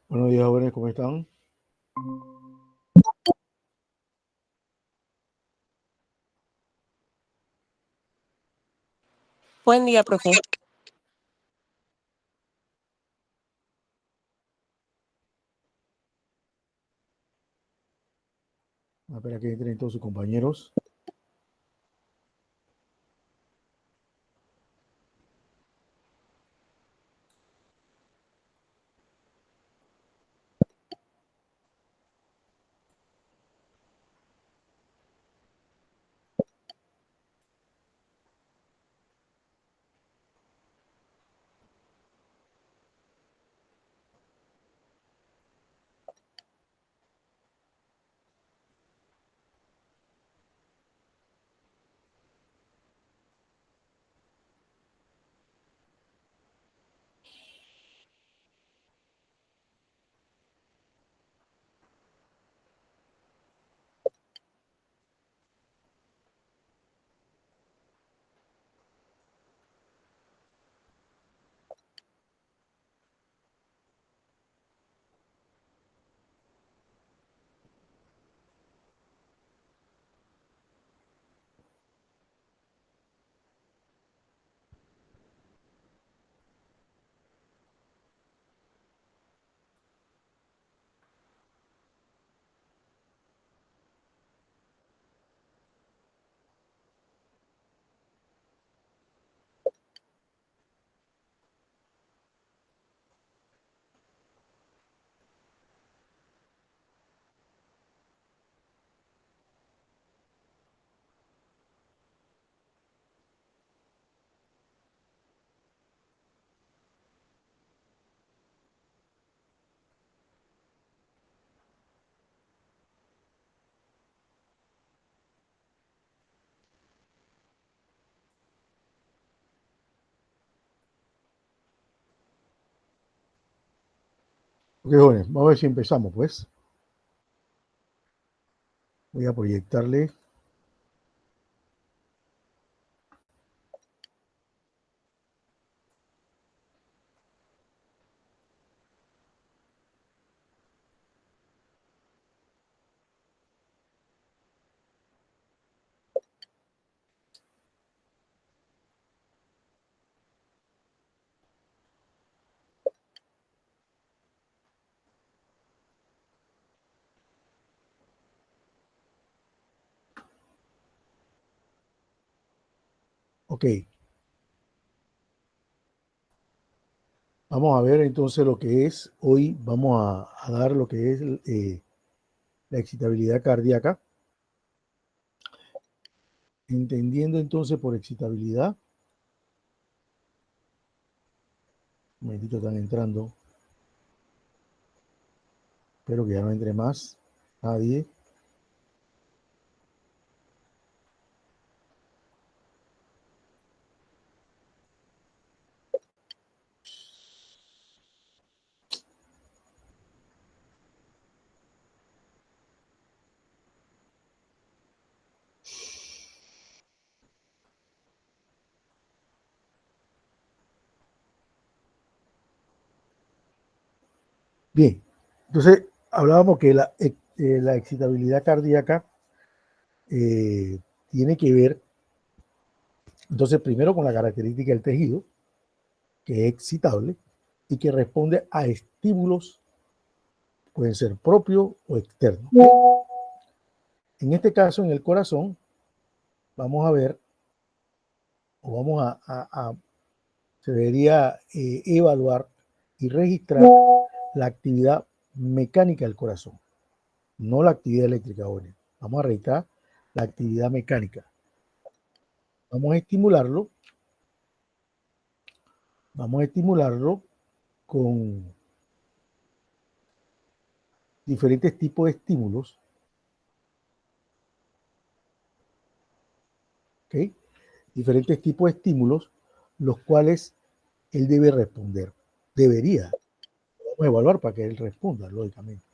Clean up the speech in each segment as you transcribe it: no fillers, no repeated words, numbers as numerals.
Buenos días, jóvenes, ¿cómo están? Buen día, profe. A ver, que entren todos sus compañeros. Ok, jóvenes, vamos a ver si empezamos, pues. Voy a proyectarle. Ok, vamos a ver entonces lo que es. Hoy vamos a dar lo que es la excitabilidad cardíaca. Entendiendo entonces por excitabilidad. Un momentito, están entrando. Espero que ya no entre más. Nadie. Bien, entonces hablábamos que la excitabilidad cardíaca eh, tiene que ver, entonces, primero con la característica del tejido, que es excitable y que responde a estímulos, pueden ser propios o externos. En este caso, en el corazón, vamos a ver, o vamos se debería evaluar y registrar la actividad mecánica del corazón, no la actividad eléctrica, jóvenes. Vamos a registrar la actividad mecánica. Vamos a estimularlo, vamos a estimularlo con diferentes tipos de estímulos, ¿ok? Diferentes tipos de estímulos, los cuales él debe responder. Debería. Vamos a evaluar para que él responda, lógicamente.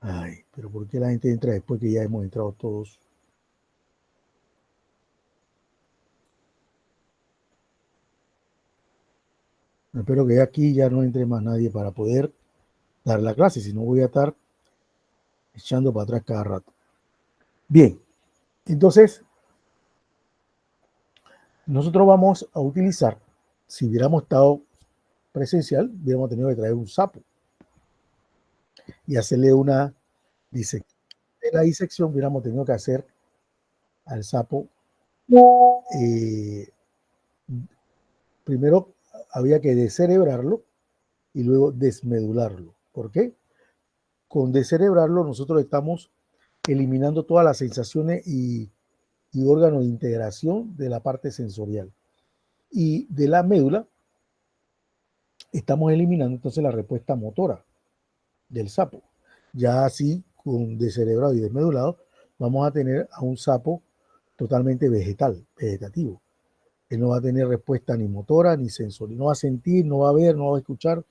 Ay, pero ¿por qué la gente entra después que ya hemos entrado todos? Espero que aquí ya no entre más nadie para poder dar la clase, si no voy a estar echando para atrás cada rato. Bien, entonces nosotros vamos a utilizar, si hubiéramos estado presencial, hubiéramos tenido que traer un sapo y hacerle una disección. De la disección hubiéramos tenido que hacer al sapo, primero había que descerebrarlo y luego desmedularlo. ¿Por qué? Con descerebrarlo nosotros estamos eliminando todas las sensaciones y órganos de integración de la parte sensorial. Y de la médula estamos eliminando entonces la respuesta motora del sapo. Ya así, con descerebrado y desmedulado, vamos a tener a un sapo totalmente vegetal, vegetativo. Él no va a tener respuesta ni motora ni sensorial. No va a sentir, no va a ver, no va a escuchar.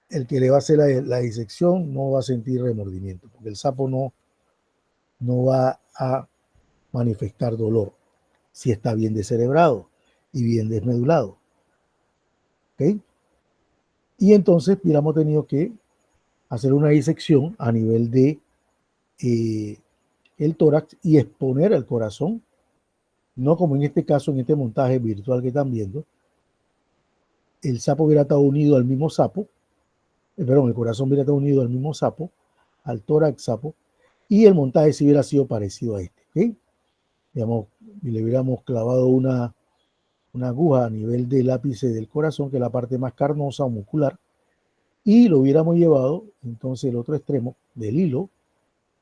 El que le va a hacer la disección no va a sentir remordimiento, porque el sapo no va a manifestar dolor si está bien descerebrado y bien desmedulado. ¿Ok? Y entonces hubiéramos tenido que hacer una disección a nivel de el tórax y exponer el corazón, no como en este caso, en este montaje virtual que están viendo, el sapo hubiera estado unido al mismo sapo, perdón, el corazón hubiera estado unido al mismo sapo, al tórax sapo, y el montaje sí hubiera sido parecido a este, ¿ok? Digamos, y le hubiéramos clavado una aguja a nivel del ápice del corazón, que es la parte más carnosa o muscular, y lo hubiéramos llevado, entonces, el otro extremo del hilo,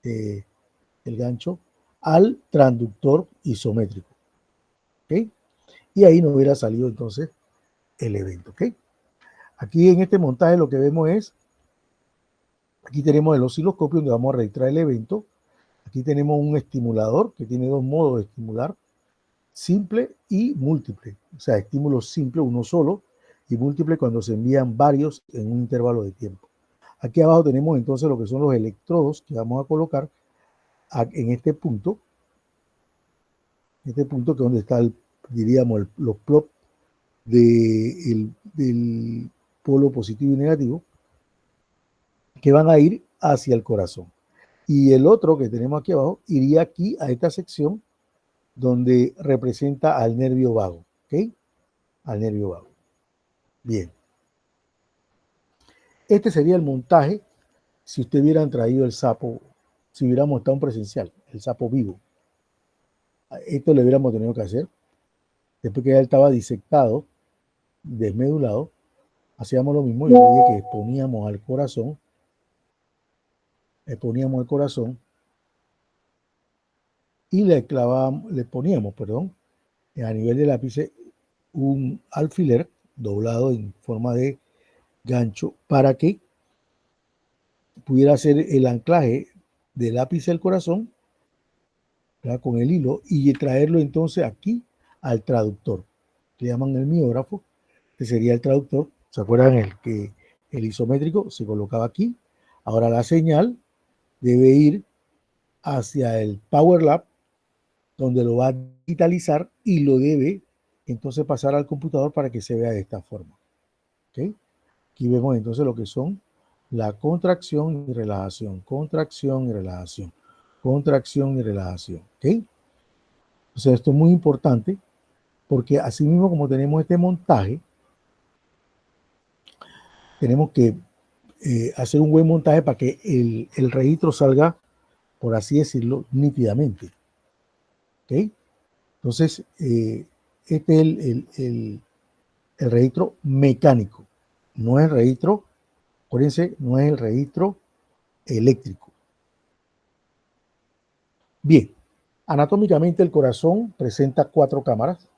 el gancho, al transductor isométrico, ¿ok? Y ahí nos hubiera salido entonces el evento, ¿ok? Aquí en este montaje lo que vemos es, aquí tenemos el osciloscopio donde vamos a registrar el evento. Aquí tenemos un estimulador que tiene dos modos de estimular, simple y múltiple. O sea, estímulo simple, uno solo, y múltiple cuando se envían varios en un intervalo de tiempo. Aquí abajo tenemos entonces lo que son los electrodos que vamos a colocar en este punto que es donde está, diríamos, los plots del polo positivo y negativo, que van a ir hacia el corazón. Y el otro que tenemos aquí abajo iría aquí a esta sección donde representa al nervio vago, ¿ok? Al nervio vago. Bien. Este sería el montaje si usted hubieran traído el sapo, si hubiéramos estado en presencial, el sapo vivo. Esto le hubiéramos tenido que hacer. Después que ya estaba disectado, desmedulado, hacíamos lo mismo. Yo le dije que exponíamos al corazón, y le poníamos, a nivel del ápice un alfiler doblado en forma de gancho para que pudiera hacer el anclaje del ápice al corazón, ¿verdad?, con el hilo, y traerlo entonces aquí al traductor. Le llaman el miógrafo, que sería el traductor. ¿Se acuerdan el isométrico se colocaba aquí? Ahora la señal debe ir hacia el Power Lab, donde lo va a digitalizar y lo debe entonces pasar al computador para que se vea de esta forma. ¿Okay? Aquí vemos entonces lo que son la contracción y relajación, contracción y relajación, contracción y relajación. ¿Okay? Entonces esto es muy importante porque así mismo como tenemos este montaje, tenemos que hacer un buen montaje para que el registro salga, por así decirlo, nítidamente. ¿Okay? Entonces, este es el registro mecánico, no es el registro, acuérdense, no es el registro eléctrico. Bien, anatómicamente el corazón presenta 4 cámaras,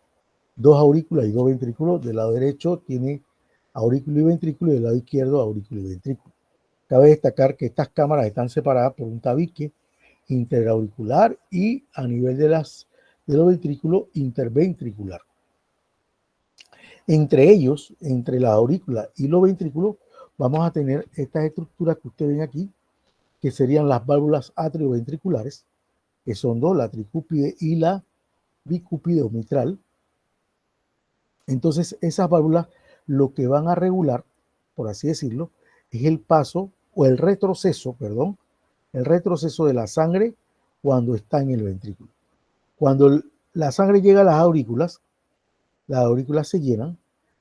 2 aurículas y 2 ventrículos. Del lado derecho tiene aurículo y ventrículo, y del lado izquierdo aurículo y ventrículo. Cabe destacar que estas cámaras están separadas por un tabique interauricular y a nivel de los ventrículos interventricular. Entre ellos, entre la aurícula y los ventrículos, vamos a tener estas estructuras que ustedes ven aquí, que serían las válvulas atrioventriculares, que son dos, la tricúpide y la bicúpide o mitral. Entonces, esas válvulas lo que van a regular, por así decirlo, es el paso o el retroceso, perdón, el retroceso de la sangre cuando está en el ventrículo. Cuando la sangre llega a las aurículas se llenan,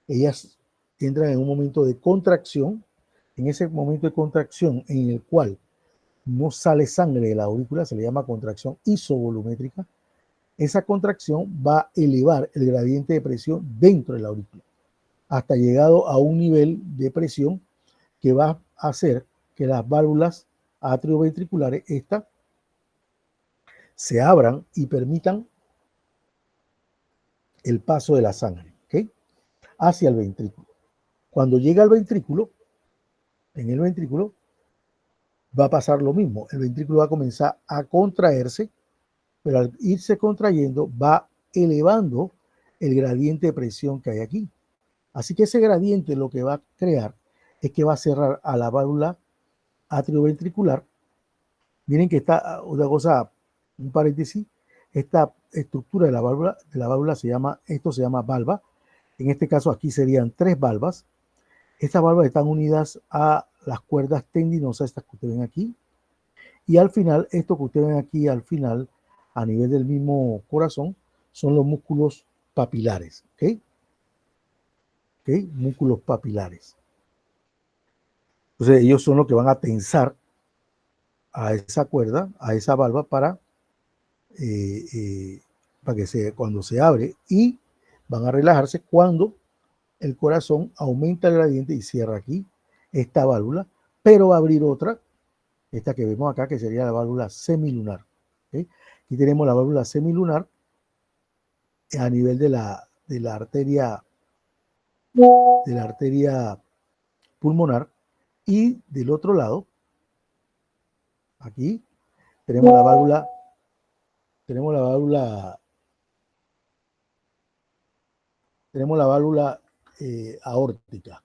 ellas entran en un momento de contracción. En ese momento de contracción en el cual no sale sangre de la aurícula, se le llama contracción isovolumétrica. Esa contracción va a elevar el gradiente de presión dentro de la aurícula, hasta llegado a un nivel de presión que va a hacer que las válvulas atrioventriculares, estas, se abran y permitan el paso de la sangre, ¿okay?, hacia el ventrículo. Cuando llega al ventrículo, en el ventrículo va a pasar lo mismo. El ventrículo va a comenzar a contraerse, pero al irse contrayendo va elevando el gradiente de presión que hay aquí. Así que ese gradiente lo que va a crear es que va a cerrar a la válvula atrioventricular. Miren que está una cosa, un paréntesis, esta estructura de la válvula se llama valva. En este caso aquí serían 3 valvas. Estas valvas están unidas a las cuerdas tendinosas, estas que ustedes ven aquí. Y al final, esto que ustedes ven aquí al final, a nivel del mismo corazón, son los músculos papilares. ¿Ok? ¿Ok? Músculos papilares. Entonces ellos son los que van a tensar a esa cuerda, a esa valva para que cuando se abre, y van a relajarse cuando el corazón aumenta el gradiente y cierra aquí esta válvula, pero va a abrir otra, esta que vemos acá, que sería la válvula semilunar. ¿Okay? Aquí tenemos la válvula semilunar a nivel de la arteria pulmonar, y del otro lado, aquí, tenemos la válvula aórtica,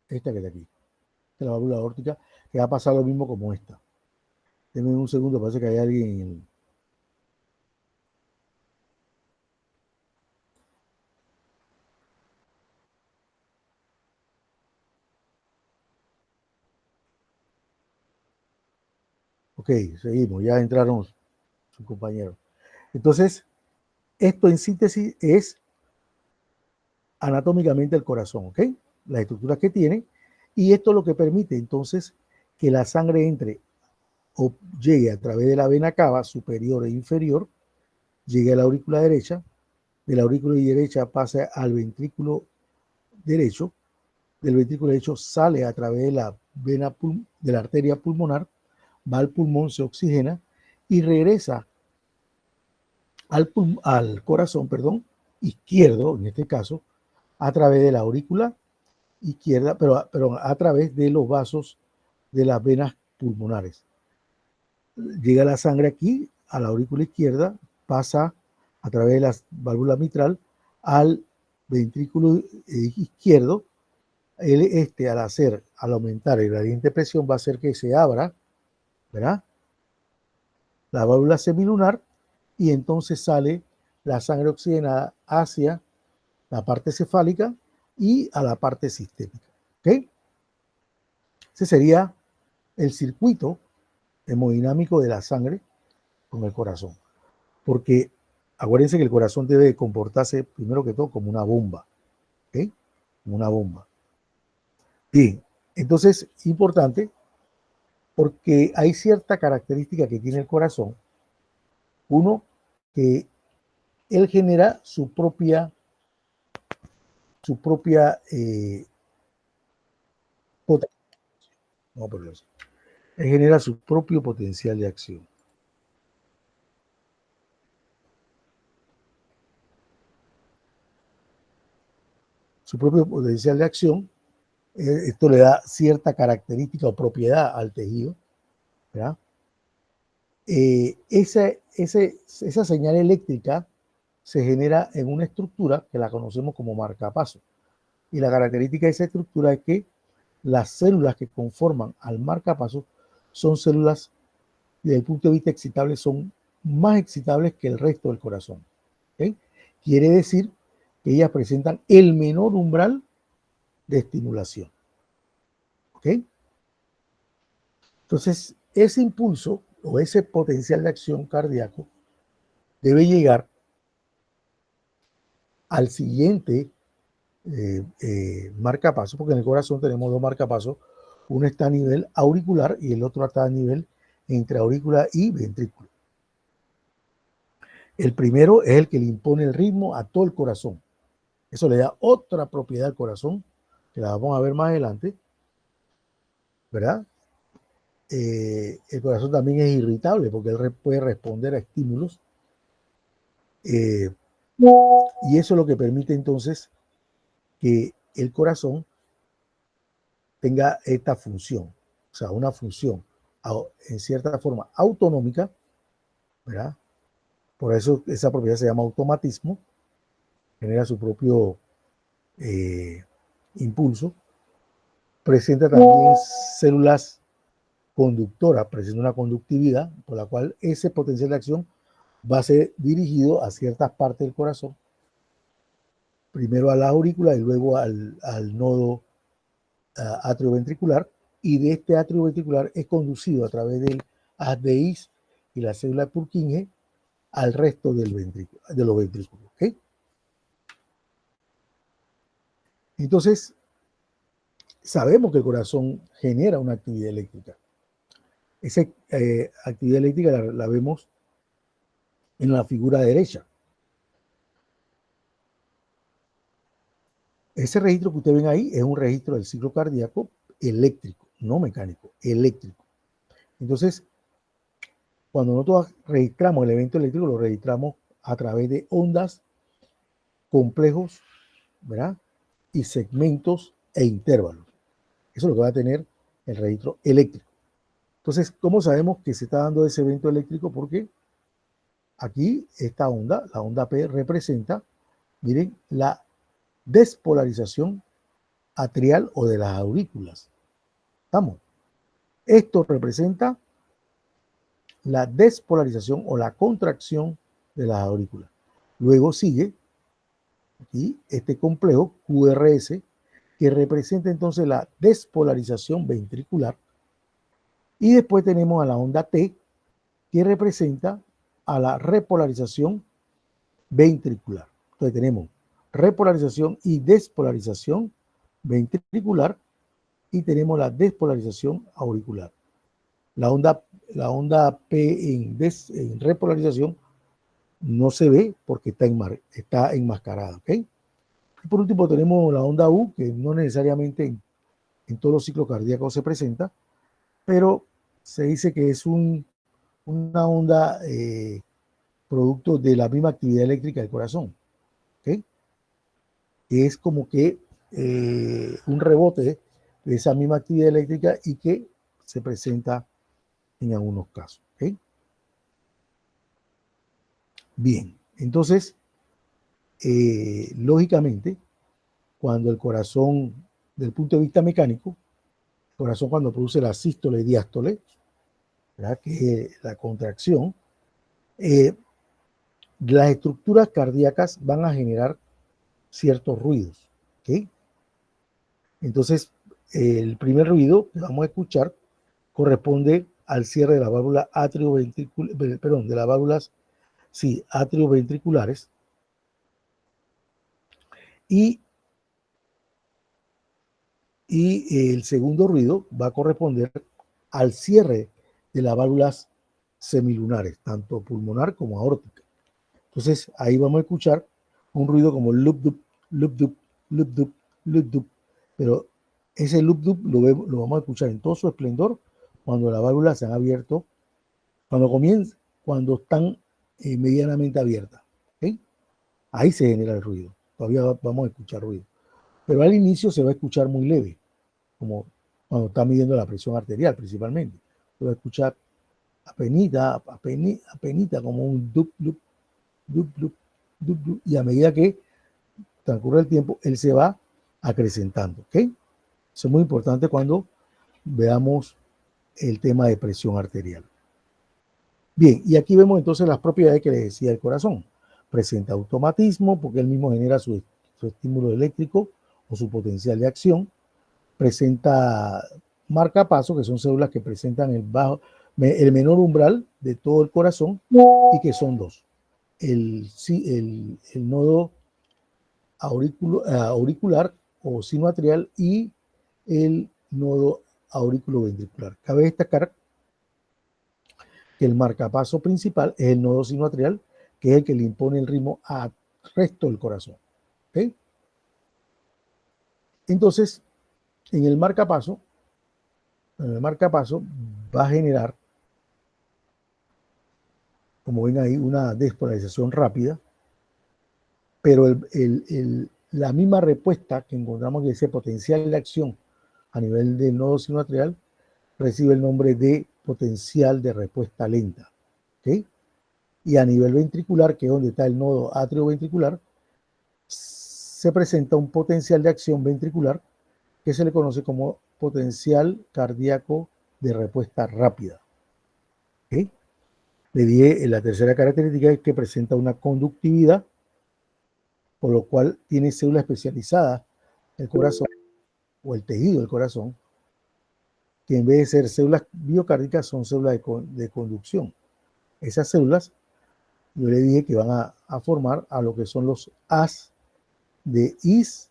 esta que está aquí. Esta es la válvula aórtica, que va a pasar lo mismo como esta. Denme un segundo, parece que hay alguien en el... Ok, seguimos, ya entraron sus compañeros. Entonces, esto en síntesis es anatómicamente el corazón, ¿ok? Las estructuras que tiene, y esto es lo que permite entonces que la sangre entre o llegue a través de la vena cava superior e inferior, llegue a la aurícula derecha, de la aurícula derecha pasa al ventrículo derecho, del ventrículo derecho sale a través de la vena de la arteria pulmonar, va al pulmón, se oxigena y regresa al corazón, perdón, izquierdo, en este caso, a través de la aurícula izquierda, pero a través de los vasos de las venas pulmonares. Llega la sangre aquí a la aurícula izquierda, pasa a través de la válvula mitral al ventrículo izquierdo. Al aumentar el gradiente de presión, va a hacer que se abra, ¿verdad?, la válvula semilunar, y entonces sale la sangre oxigenada hacia la parte cefálica y a la parte sistémica. ¿Ok? Ese sería el circuito hemodinámico de la sangre con el corazón. Porque acuérdense que el corazón debe comportarse, primero que todo, como una bomba. ¿Ok? Como una bomba. Bien, entonces, importante, porque hay cierta característica que tiene el corazón. Uno, que él genera su propia él genera su propio potencial de acción. Su propio potencial de acción, esto le da cierta característica o propiedad al tejido, ¿verdad? Esa señal eléctrica se genera en una estructura que la conocemos como marcapaso. Y la característica de esa estructura es que las células que conforman al marcapaso son células, desde el punto de vista excitable, son más excitables que el resto del corazón. ¿Okay? Quiere decir que ellas presentan el menor umbral de estimulación. ¿Ok? Entonces, ese impulso o ese potencial de acción cardíaco debe llegar al siguiente marcapaso, porque en el corazón tenemos dos marcapasos, uno está a nivel auricular y el otro está a nivel entre aurícula y ventrículo. El primero es el que le impone el ritmo a todo el corazón. Eso le da otra propiedad al corazón, que la vamos a ver más adelante, ¿verdad? El corazón también es irritable porque él puede responder a estímulos. Y eso es lo que permite entonces que el corazón tenga esta función, o sea, una función en cierta forma autonómica, ¿verdad? Por eso esa propiedad se llama automatismo, genera su propio impulso, presenta también células conductoras, presenta una conductividad por la cual ese potencial de acción va a ser dirigido a ciertas partes del corazón, primero a la aurícula y luego al nodo atrioventricular, y de este atrioventricular es conducido a través del haz de His y la célula de Purkinje al resto del ventrículo, de los ventrículos. ¿Okay? Entonces, sabemos que el corazón genera una actividad eléctrica. Esa actividad eléctrica la vemos en la figura derecha. Ese registro que ustedes ven ahí es un registro del ciclo cardíaco eléctrico, no mecánico, eléctrico. Entonces, cuando nosotros registramos el evento eléctrico, lo registramos a través de ondas, complejos, ¿verdad? Y segmentos e intervalos. Eso es lo que va a tener el registro eléctrico. Entonces, ¿cómo sabemos que se está dando ese evento eléctrico? Porque aquí esta onda, la onda P, representa, miren, la despolarización atrial o de las aurículas. ¿Estamos? Esto representa la despolarización o la contracción de las aurículas. Luego sigue aquí este complejo QRS, que representa entonces la despolarización ventricular. Y después tenemos a la onda T, que representa a la repolarización ventricular. Entonces tenemos repolarización y despolarización ventricular y tenemos la despolarización auricular. La onda P en repolarización no se ve porque está enmascarada. ¿Okay? Y por último tenemos la onda U, que no necesariamente en todos los ciclos cardíacos se presenta, pero se dice que es una onda producto de la misma actividad eléctrica del corazón. ¿Okay? Es como que un rebote de esa misma actividad eléctrica y que se presenta en algunos casos. ¿Okay? Bien, entonces, lógicamente, cuando el corazón, del punto de vista mecánico, el corazón cuando produce la sístole y diástole, ¿verdad? Que es la contracción, las estructuras cardíacas van a generar ciertos ruidos. ¿Okay? Entonces, el primer ruido que vamos a escuchar corresponde al cierre de la válvula atrioventricular, perdón, de las válvulas, sí, atrioventriculares. Y el segundo ruido va a corresponder al cierre de las válvulas semilunares, tanto pulmonar como aórtica. Entonces, ahí vamos a escuchar un ruido como loop-dup, loop-dup, loop-dup, loop-dup. Pero ese loop-dup lo vamos a escuchar en todo su esplendor cuando las válvulas se han abierto, cuando están medianamente abiertas. ¿Okay? Ahí se genera el ruido. Todavía vamos a escuchar ruido. Pero al inicio se va a escuchar muy leve, como cuando está midiendo la presión arterial principalmente. Se va a escuchar apenita, como un dup, dup, dup, dup, dup, dup, y a medida que transcurre el tiempo, él se va acrecentando. ¿Ok? Eso es muy importante cuando veamos el tema de presión arterial. Bien, y aquí vemos entonces las propiedades que les decía del corazón. Presenta automatismo porque él mismo genera su estímulo eléctrico o su potencial de acción, presenta marcapasos, que son células que presentan el menor umbral de todo el corazón y que son dos. El nodo auricular o sinoatrial y el nodo auriculoventricular. Cabe destacar que el marcapaso principal es el nodo sinoatrial, que es el que le impone el ritmo al resto del corazón. ¿Okay? Entonces, en el marcapaso va a generar, como ven ahí, una despolarización rápida, pero la misma respuesta que encontramos en ese potencial de acción a nivel del nodo sinoatrial recibe el nombre de potencial de respuesta lenta. ¿Okay? Y a nivel ventricular, que es donde está el nodo atrioventricular, se presenta un potencial de acción ventricular que se le conoce como potencial cardíaco de respuesta rápida. ¿Okay? Le dije, la tercera característica es que presenta una conductividad, por lo cual tiene células especializadas el corazón o el tejido del corazón, que en vez de ser células biocárdicas son células de conducción. Esas células, yo le dije que van a formar a lo que son los As de IS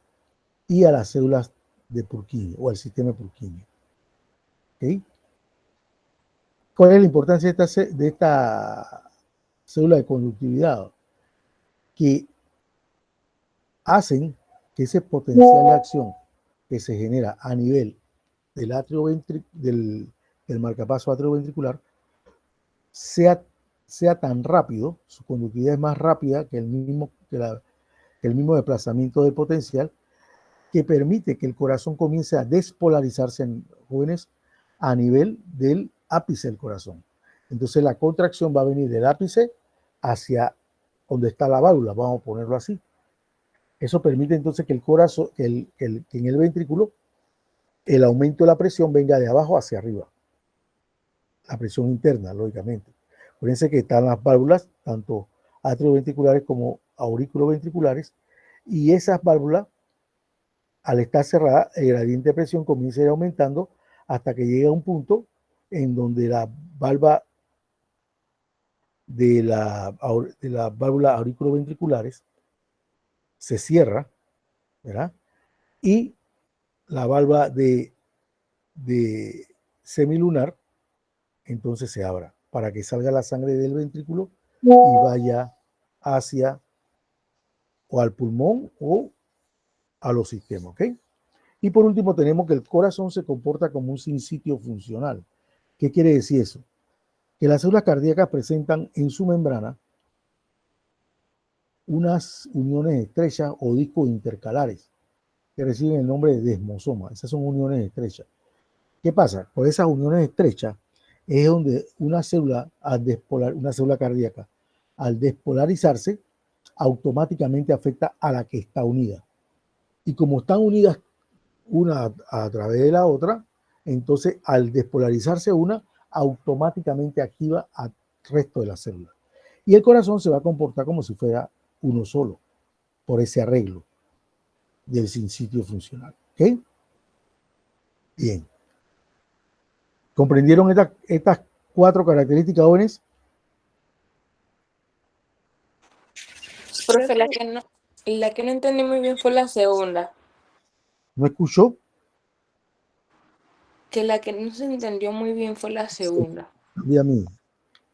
y a las células de Purkinje o al sistema de Purkinje. ¿Okay? ¿Cuál es la importancia de esta célula de conductividad? Que hacen que ese potencial de acción que se genera a nivel del marcapaso atrioventricular sea tan rápido, su conductividad es más rápida que el mismo desplazamiento del potencial, que permite que el corazón comience a despolarizarse en jóvenes a nivel del ápice del corazón. Entonces la contracción va a venir del ápice hacia donde está la válvula, vamos a ponerlo así. Eso permite entonces que el corazón, que en el ventrículo, el aumento de la presión venga de abajo hacia arriba. La presión interna, lógicamente. Fíjense que están las válvulas, tanto atrioventriculares como auriculoventriculares, y esas válvulas, al estar cerradas, el gradiente de presión comienza a ir aumentando hasta que llega a un punto en donde la válvula de las válvulas auriculoventriculares se cierra, ¿verdad? Y la válvula de semilunar entonces se abra para que salga la sangre del ventrículo y vaya hacia o al pulmón o a los sistemas, ¿ok? Y por último tenemos que el corazón se comporta como un sinsitio funcional. ¿Qué quiere decir eso? Que las células cardíacas presentan en su membrana unas uniones estrechas o discos intercalares que reciben el nombre de desmosoma. Esas son uniones estrechas. ¿Qué pasa? Por esas uniones estrechas es donde una célula cardíaca, al despolarizarse, automáticamente afecta a la que está unida. Y como están unidas una a través de la otra, entonces al despolarizarse una, automáticamente activa al resto de las células. Y el corazón se va a comportar como si fuera uno solo, por ese arreglo del sinsitio funcional. ¿Ok? Bien. ¿Comprendieron estas 4 características, jóvenes? Profe, la que no entendí muy bien fue la segunda. ¿No escuchó? Que la que no se entendió muy bien fue la segunda. Y a mí,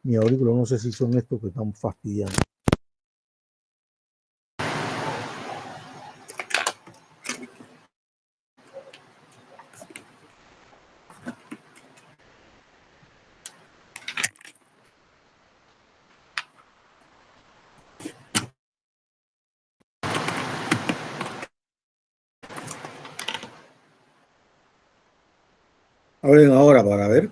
mi audículo, no sé si son estos que están fastidiando. Hablen ahora para ver.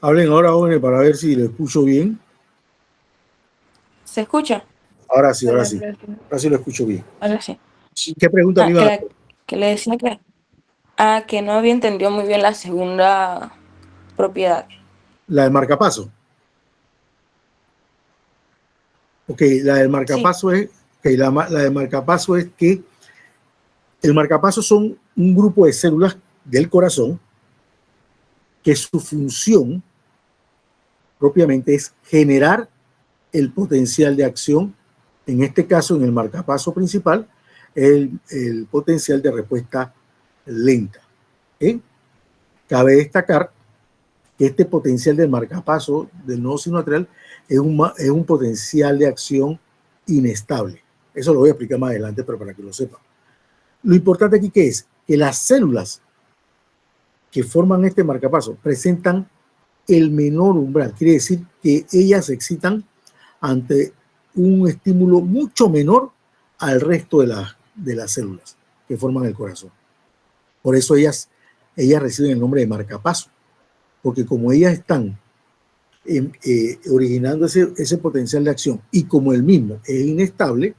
Hablen ahora, jóvenes, para ver si lo escucho bien. ¿Se escucha? Ahora sí, ahora sí. Ahora sí lo escucho bien. Ahora sí. ¿Qué pregunta me iba a dar? Que le decía que no había entendido muy bien la segunda propiedad. La del marcapaso. Ok, la del marcapaso es, okay, la del marcapaso es que el marcapaso son un grupo de células del corazón que su función propiamente es generar el potencial de acción, en este caso en el marcapaso principal, el potencial de respuesta lenta. ¿Okay? Cabe destacar que este potencial del marcapaso del nodo sinoatrial es un potencial de acción inestable. Eso lo voy a explicar más adelante, pero para que lo sepan. Lo importante aquí que es que las células que forman este marcapaso presentan el menor umbral. Quiere decir que ellas se excitan ante un estímulo mucho menor al resto de las células que forman el corazón. Por eso ellas reciben el nombre de marcapaso, porque como ellas están originando ese potencial de acción y como el mismo es inestable,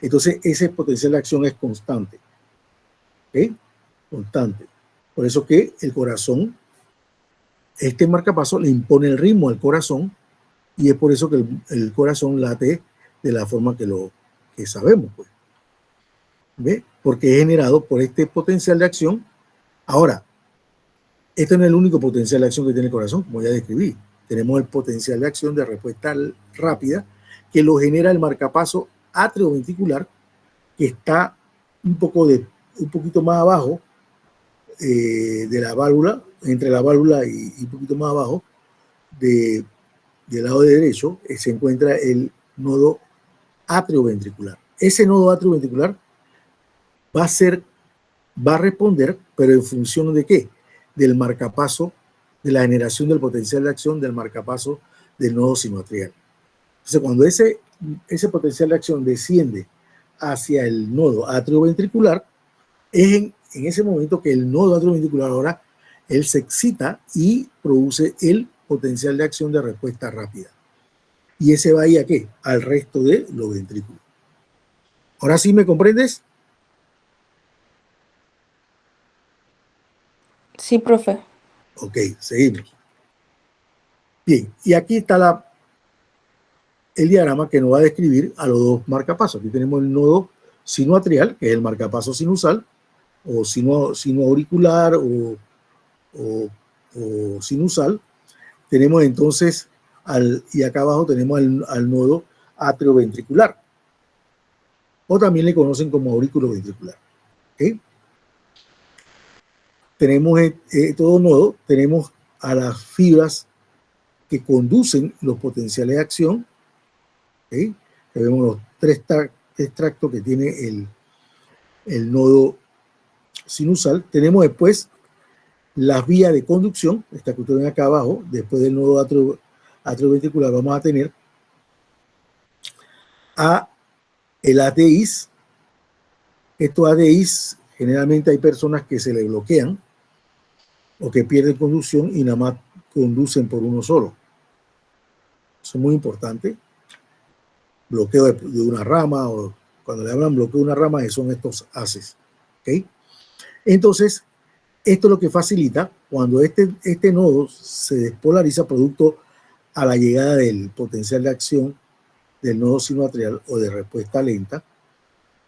entonces ese potencial de acción es constante. ¿Okay? Constante. Por eso que el corazón, este marcapaso le impone el ritmo al corazón y es por eso que el corazón late de la forma que sabemos. Pues. ¿Ve? Porque es generado por este potencial de acción. Ahora, este no es el único potencial de acción que tiene el corazón, como ya describí. Tenemos el potencial de acción de respuesta rápida que lo genera el marcapaso atrioventricular, que está un poquito más abajo de la válvula, entre la válvula y un poquito más abajo del lado derecho, se encuentra el nodo atrioventricular. Ese nodo atrioventricular va a responder, pero en función de ¿qué? Del marcapaso, de la generación del potencial de acción del marcapaso del nodo sinoatrial. Entonces, cuando ese potencial de acción desciende hacia el nodo atrioventricular, es en ese momento que el nodo atrioventricular ahora él se excita y produce el potencial de acción de respuesta rápida. Y ese va a ir a ¿qué? Al resto de los ventrículos. ¿Ahora sí me comprendes? Sí, profe. Ok, seguimos. Bien, y aquí está el diagrama que nos va a describir a los dos marcapasos. Aquí tenemos el nodo sinoatrial, que es el marcapaso sinusal, o sinoauricular o sinusal. Tenemos entonces, y acá abajo tenemos al nodo atrioventricular, o también le conocen como aurículo ventricular. ¿Okay? Tenemos todo nodo, tenemos a las fibras que conducen los potenciales de acción. ¿Okay? Que vemos los tres tractos que tiene el nodo sinusal. Tenemos después las vías de conducción, esta que ustedes ven acá abajo, después del nodo atrioventricular vamos a tener el ATIs. Estos ATIs, generalmente hay personas que se le bloquean o que pierden conducción y nada más conducen por uno solo. Eso es muy importante. Bloqueo de una rama, o cuando le hablan bloqueo de una rama, son estos ACEs. ¿Okay? Entonces, esto es lo que facilita cuando este nodo se despolariza producto a la llegada del potencial de acción del nodo sinoatrial o de respuesta lenta.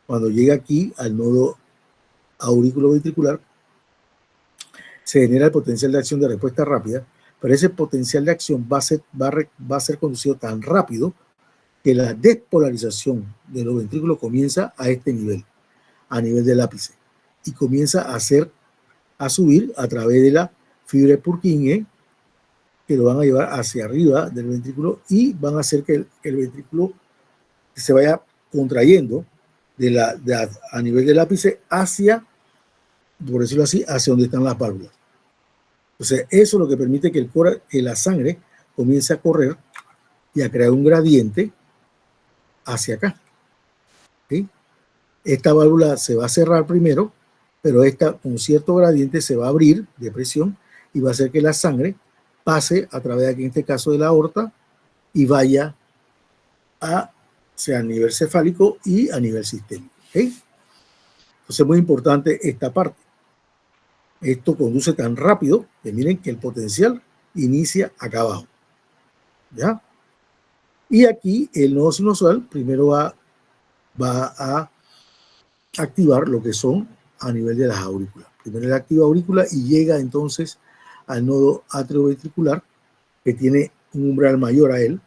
Cuando llega aquí al nodo auriculoventricular, se genera el potencial de acción de respuesta rápida, pero ese potencial de acción va a ser conducido tan rápido que la despolarización de los ventrículos comienza a este nivel, a nivel del ápice, y comienza a subir a través de la fibra de Purkinje, que lo van a llevar hacia arriba del ventrículo y van a hacer que el ventrículo se vaya contrayendo a nivel del ápice hacia, por decirlo así, hacia donde están las válvulas. Entonces, eso es lo que permite que la sangre comience a correr y a crear un gradiente hacia acá. ¿Sí? Esta válvula se va a cerrar primero, pero esta con cierto gradiente se va a abrir de presión y va a hacer que la sangre pase a través de aquí, en este caso de la aorta, y vaya sea a nivel cefálico y a nivel sistémico. ¿Okay? Entonces es muy importante esta parte. Esto conduce tan rápido que miren que el potencial inicia acá abajo. ¿Ya? Y aquí el nodo sinusoidal primero va a activar lo que son a nivel de las aurículas. Primero él activa aurícula y llega entonces al nodo atrioventricular, que tiene un umbral mayor a él,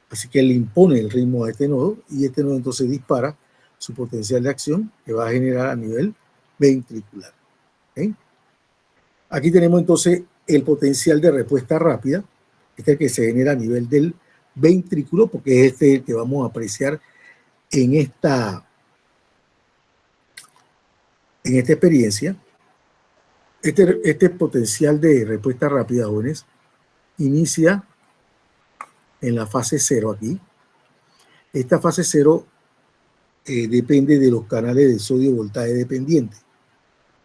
así que él le impone el ritmo a este nodo y este nodo entonces dispara su potencial de acción que va a generar a nivel ventricular. ¿Okay? Aquí tenemos entonces el potencial de respuesta rápida, este es el que se genera a nivel del ventrículo, porque es este el que vamos a apreciar en esta experiencia. Este potencial de respuesta rápida, jóvenes, inicia en la fase 0 aquí. Esta fase 0 depende de los canales de sodio voltaje dependiente.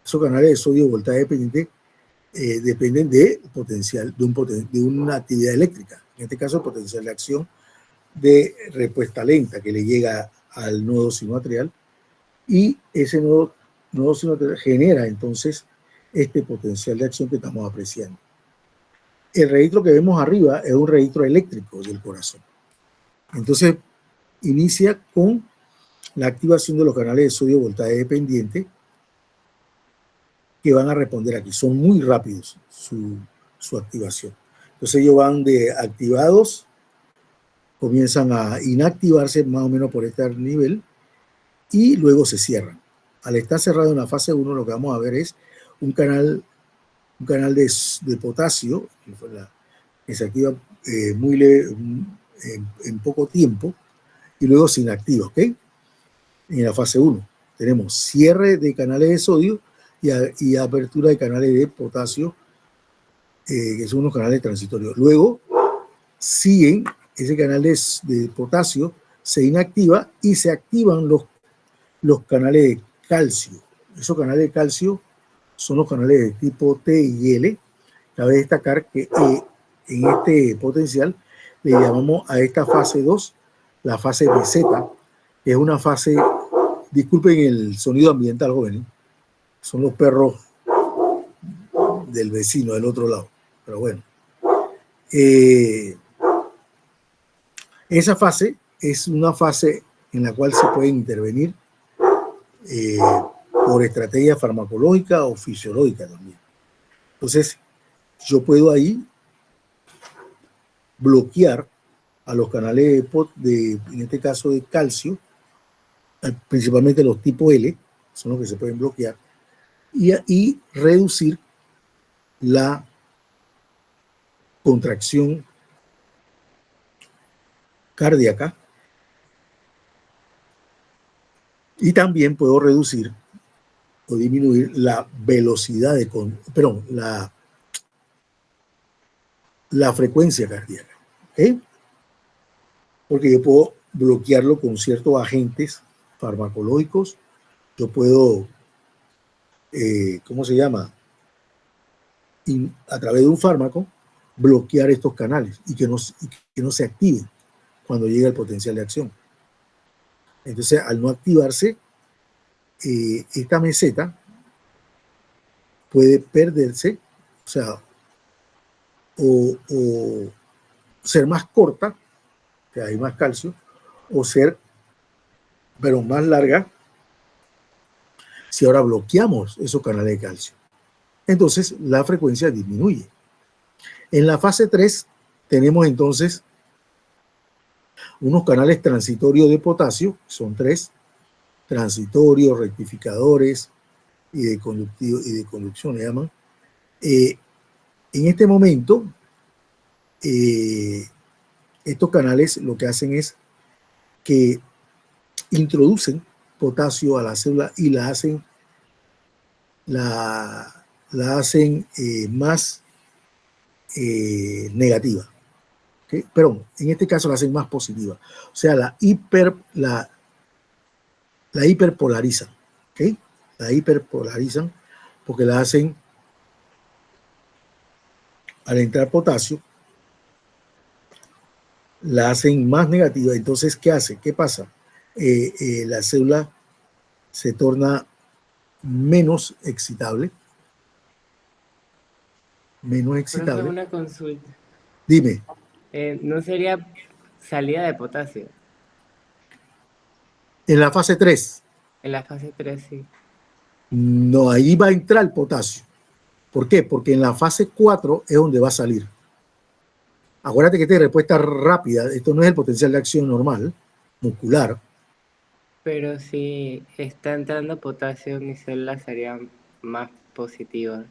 Esos canales de sodio voltaje dependiente dependen de potencial, de una actividad eléctrica. En este caso, el potencial de acción de respuesta lenta que le llega al nodo sinoatrial, y ese nodo sinoatrial genera entonces este potencial de acción que estamos apreciando. El registro que vemos arriba es un registro eléctrico del corazón. Entonces, inicia con la activación de los canales de sodio voltaje dependiente que van a responder aquí. Son muy rápidos su activación. Entonces ellos van de activados, comienzan a inactivarse más o menos por este nivel y luego se cierran. Al estar cerrado en la fase 1, lo que vamos a ver es un canal de potasio que se activa muy leve, en poco tiempo, y luego se inactiva, ¿ok? En la fase 1 tenemos cierre de canales de sodio y apertura de canales de potasio, que son unos canales transitorios. Luego siguen, ese canal de potasio se inactiva y se activan los canales de calcio. Esos canales de calcio son los canales de tipo T y L. Cabe destacar que en este potencial le llamamos a esta fase 2 la fase meseta, que es una fase, disculpen el sonido ambiental, jóvenes, son los perros del vecino del otro lado, pero bueno. Esa fase es una fase en la cual se puede intervenir por estrategia farmacológica o fisiológica también. Entonces, yo puedo ahí bloquear a los canales en este caso de calcio, principalmente los tipo L, son los que se pueden bloquear, y reducir la contracción cardíaca, y también puedo reducir o disminuir la velocidad la frecuencia cardíaca, ¿okay? Porque yo puedo bloquearlo con ciertos agentes farmacológicos, yo puedo, ¿cómo se llama? A través de un fármaco, bloquear estos canales y que no se activen cuando llega el potencial de acción. Entonces, al no activarse, esta meseta puede perderse, o sea, o ser más corta, que hay más calcio, o ser, pero más larga, si ahora bloqueamos esos canales de calcio. Entonces, la frecuencia disminuye. En la fase 3 tenemos entonces unos canales transitorios de potasio, son 3, transitorios, rectificadores y de conducción le llaman. En este momento, estos canales lo que hacen es que introducen potasio a la célula y la hacen más negativa. ¿Okay? Pero en este caso la hacen más positiva. O sea, la hiperpolarizan. ¿Okay? La hiperpolarizan porque la hacen, al entrar potasio, la hacen más negativa. Entonces, ¿qué hace? ¿Qué pasa? La célula se torna menos excitable. Menos excitable. Una consulta. Dime. ¿No sería salida de potasio. En la fase 3, En la fase 3 sí. no, ahí va a entrar el potasio. ¿Por qué? Porque en la fase 4 es donde va a salir. Acuérdate que esta es respuesta rápida, esto no es el potencial de acción normal, muscular. Pero si está entrando potasio, mis células serían más positivas.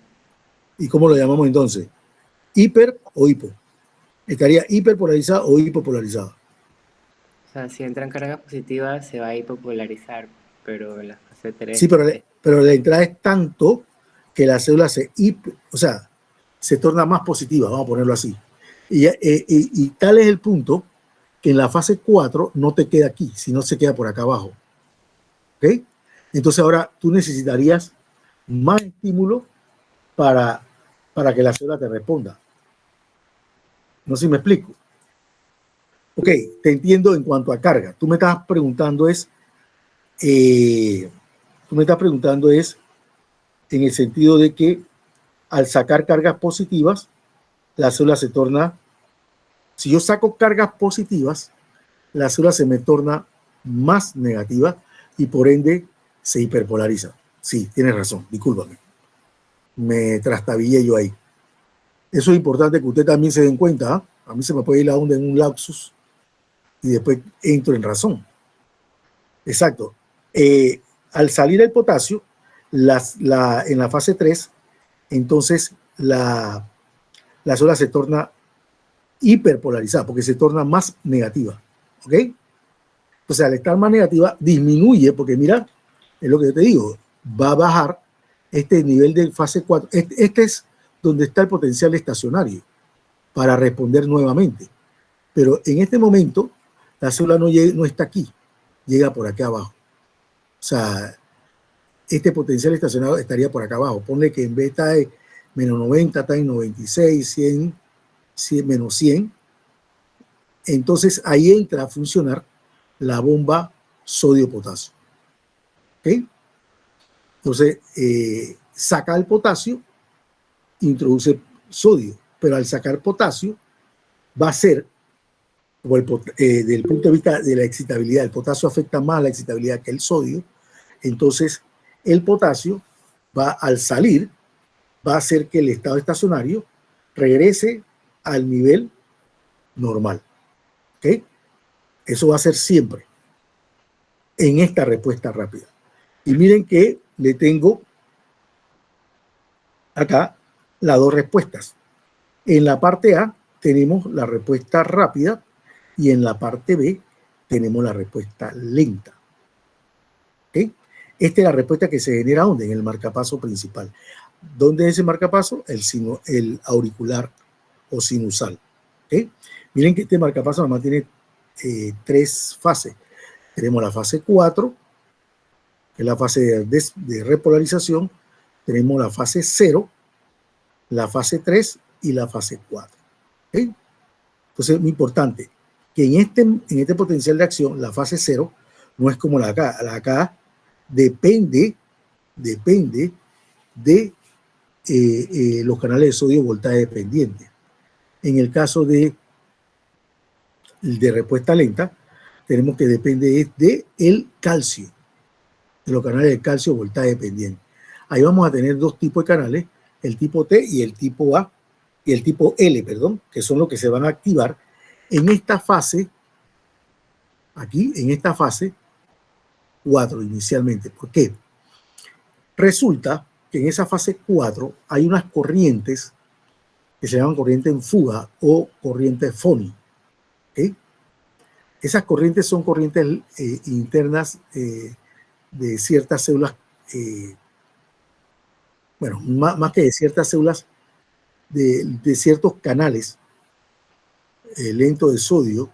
¿Y cómo lo llamamos entonces? ¿Hiper o hipo? Estaría hiperpolarizada o hipopolarizada. O sea, si entran cargas positivas, se va a hipopolarizar, pero en la fase 3... Sí, pero la entrada es tanto que la célula se torna más positiva, vamos a ponerlo así. Y tal es el punto que en la fase 4 no te queda aquí, sino se queda por acá abajo. ¿Ok? Entonces ahora tú necesitarías más estímulo para que la célula te responda. No sé si me explico. Ok, te entiendo en cuanto a carga. Tú me estás preguntando en el sentido de que al sacar cargas positivas, la célula se torna, si yo saco cargas positivas, la célula se me torna más negativa y por ende se hiperpolariza. Sí, tienes razón, discúlpame. Me trastabillé yo ahí. Eso es importante que usted también se den cuenta. ¿Eh? A mí se me puede ir la onda en un lapsus y después entro en razón. Exacto. Al salir el potasio, en la fase 3, entonces la célula se torna hiperpolarizada porque se torna más negativa. ¿Ok? Entonces, al estar más negativa, disminuye, porque mira, es lo que yo te digo, va a bajar este nivel de fase 4. Este es donde está el potencial estacionario para responder nuevamente. Pero en este momento, la célula no está aquí, llega por acá abajo. O sea, este potencial estacionario estaría por acá abajo. Ponle que en vez está en menos 90, está en 96, 100, menos 100. Entonces ahí entra a funcionar la bomba sodio-potasio. ¿Ok? Entonces saca el potasio, introduce sodio, pero al sacar potasio va a ser, desde el punto de vista de la excitabilidad, el potasio afecta más la excitabilidad que el sodio. Entonces el potasio al salir, va a hacer que el estado estacionario regrese al nivel normal. ¿Ok? Eso va a ser siempre en esta respuesta rápida. Y miren que le tengo acá las dos respuestas. En la parte A tenemos la respuesta rápida y en la parte B tenemos la respuesta lenta. ¿Ok? Esta es la respuesta que se genera ¿dónde? En el marcapaso principal. ¿Dónde es ese marcapaso? El auricular o sinusal. ¿Ok? Miren que este marcapaso además tiene 3 fases. Tenemos la fase 4, que es la fase de repolarización. Tenemos la fase 0, la fase 3 y la fase 4. ¿Okay? Entonces es muy importante que en este potencial de acción, la fase 0 no es como la acá. La acá depende de los canales de sodio voltaje dependiente. En el caso de respuesta lenta, tenemos que depende de el calcio, de los canales de calcio voltaje dependiente. Ahí vamos a tener 2 tipos de canales, el tipo T y el tipo A, y el tipo L, perdón, que son los que se van a activar en esta fase, aquí, en esta fase 4 inicialmente. ¿Por qué? Resulta que en esa fase 4 hay unas corrientes que se llaman corriente en fuga o corriente FONI. ¿Okay? Esas corrientes son corrientes internas de ciertas células, bueno, más que de ciertas células, de ciertos canales lentos de sodio,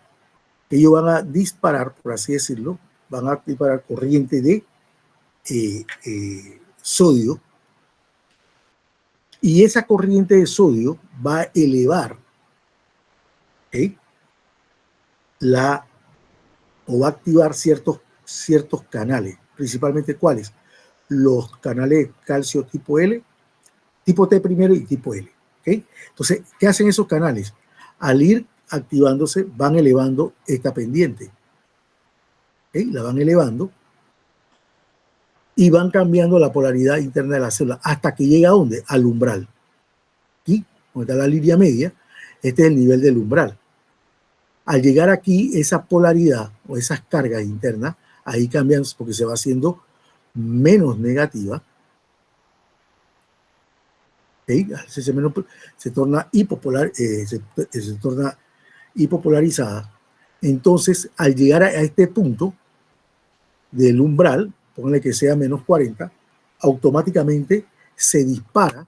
que ellos van a disparar, por así decirlo, van a disparar corriente de sodio, y esa corriente de sodio va a elevar, ¿okay? O va a activar ciertos canales, principalmente ¿cuáles? Los canales de calcio tipo L, tipo T primero y tipo L. ¿Okay? Entonces, ¿qué hacen esos canales? Al ir activándose, van elevando esta pendiente. ¿Okay? La van elevando y van cambiando la polaridad interna de la célula hasta que llega ¿a dónde? Al umbral. Aquí, donde está la línea media, este es el nivel del umbral. Al llegar aquí, esa polaridad o esas cargas internas, ahí cambian porque se va haciendo menos negativa. ¿Okay? Se torna hipopolar, se torna hipopolarizada. Entonces, al llegar a este punto del umbral, pónganle que sea menos 40, automáticamente se dispara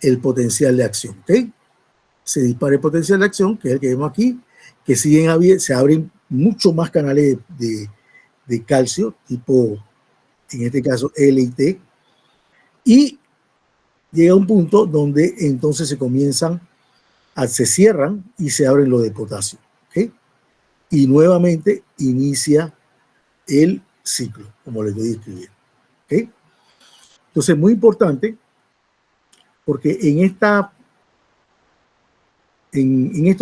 el potencial de acción. ¿Okay? Se dispara el potencial de acción, que es el que vemos aquí, que siguen, se abren mucho más canales de calcio, tipo, en este caso, L y T, y llega un punto donde entonces se cierran y se abren los de potasio. ¿Okay? Y nuevamente inicia el ciclo, como les estoy describiendo. ¿Okay? Entonces, muy importante, porque en estos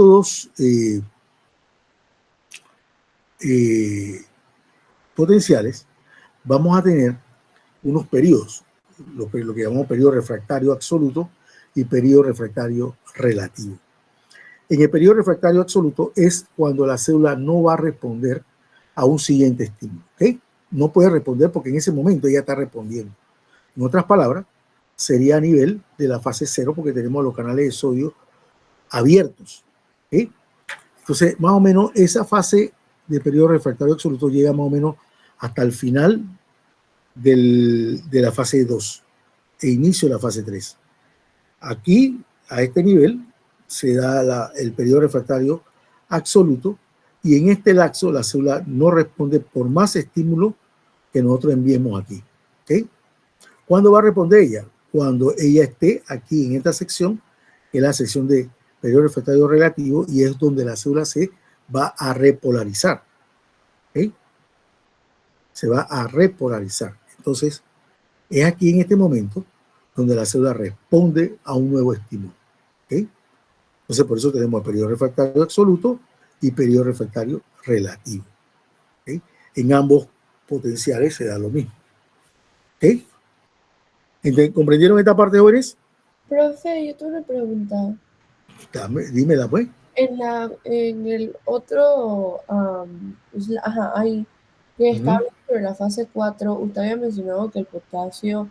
dos potenciales vamos a tener unos periodos, lo que llamamos periodo refractario absoluto y periodo refractario relativo. En el periodo refractario absoluto es cuando la célula no va a responder a un siguiente estímulo. ¿Okay? No puede responder porque en ese momento ella está respondiendo. En otras palabras, sería a nivel de la fase 0 porque tenemos los canales de sodio abiertos. ¿Okay? Entonces, más o menos esa fase de periodo refractario absoluto llega más o menos hasta el final de la fase 2 e inicio de la fase 3. Aquí, a este nivel, se da el periodo refractario absoluto y en este lapso la célula no responde por más estímulo que nosotros enviemos aquí. ¿Okay? ¿Cuándo va a responder ella? Cuando ella esté aquí en esta sección, que es la sección de periodo refractario relativo, y es donde la célula se va a repolarizar. ¿Okay? Se va a repolarizar. Entonces, es aquí en este momento donde la célula responde a un nuevo estímulo. ¿Okay? Entonces, por eso tenemos el periodo refractario absoluto y periodo refractario relativo. ¿Okay? En ambos potenciales se da lo mismo. ¿Okay? ¿Comprendieron esta parte, jóvenes? Profe, yo tengo una pregunta. Dímela, pues. En el otro, ahí que está hablando sobre la fase 4, usted había mencionado que el potasio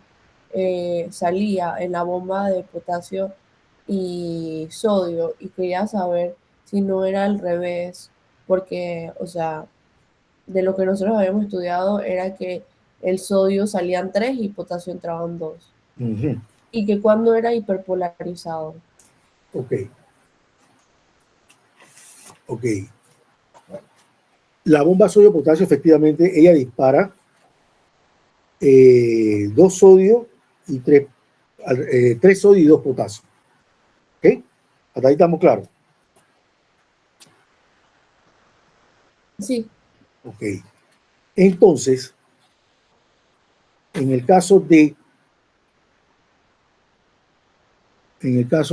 salía en la bomba de potasio y sodio, y quería saber si no era al revés, porque, o sea, de lo que nosotros habíamos estudiado era que el sodio salían 3 y potasio entraban 2, y que cuando era hiperpolarizado. Ok. Ok. La bomba sodio-potasio, efectivamente, ella dispara 2 sodio y 3 sodio y 2 potasio. ¿Ok? Hasta ahí estamos claros. Sí. Ok. Entonces, en el caso de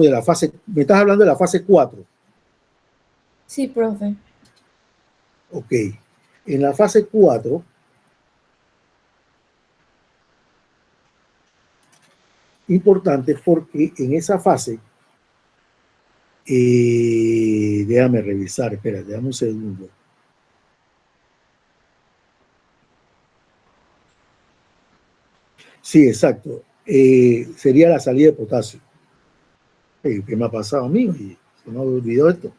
la fase, me estás hablando de la fase 4. Sí, profe. Ok. En la fase 4, importante porque en esa fase, déjame revisar, espérate, dame un segundo. Sí, exacto. Sería la salida de potasio. ¿Qué me ha pasado a mí? Se me ha olvidado esto.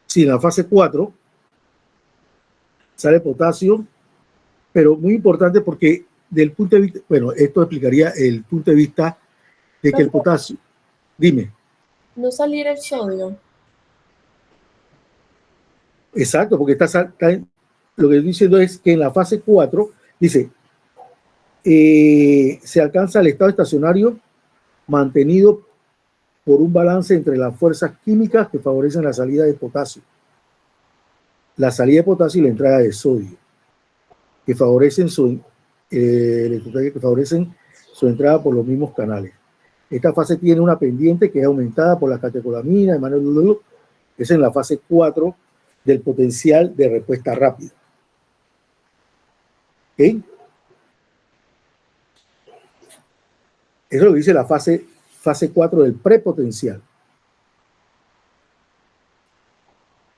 Sí, en la fase 4 sale potasio, pero muy importante porque del punto de vista, bueno, esto explicaría el punto de vista de que el potasio, dime. No saliera el sodio. Exacto, porque lo que estoy diciendo es que en la fase 4 dice, se alcanza el estado estacionario mantenido por un balance entre las fuerzas químicas que favorecen la salida de potasio, la salida de potasio y la entrada de sodio, que favorecen su entrada por los mismos canales. Esta fase tiene una pendiente que es aumentada por la catecolamina, Es en la fase 4 del potencial de respuesta rápida. ¿Ok? Eso lo dice la fase 4 del prepotencial.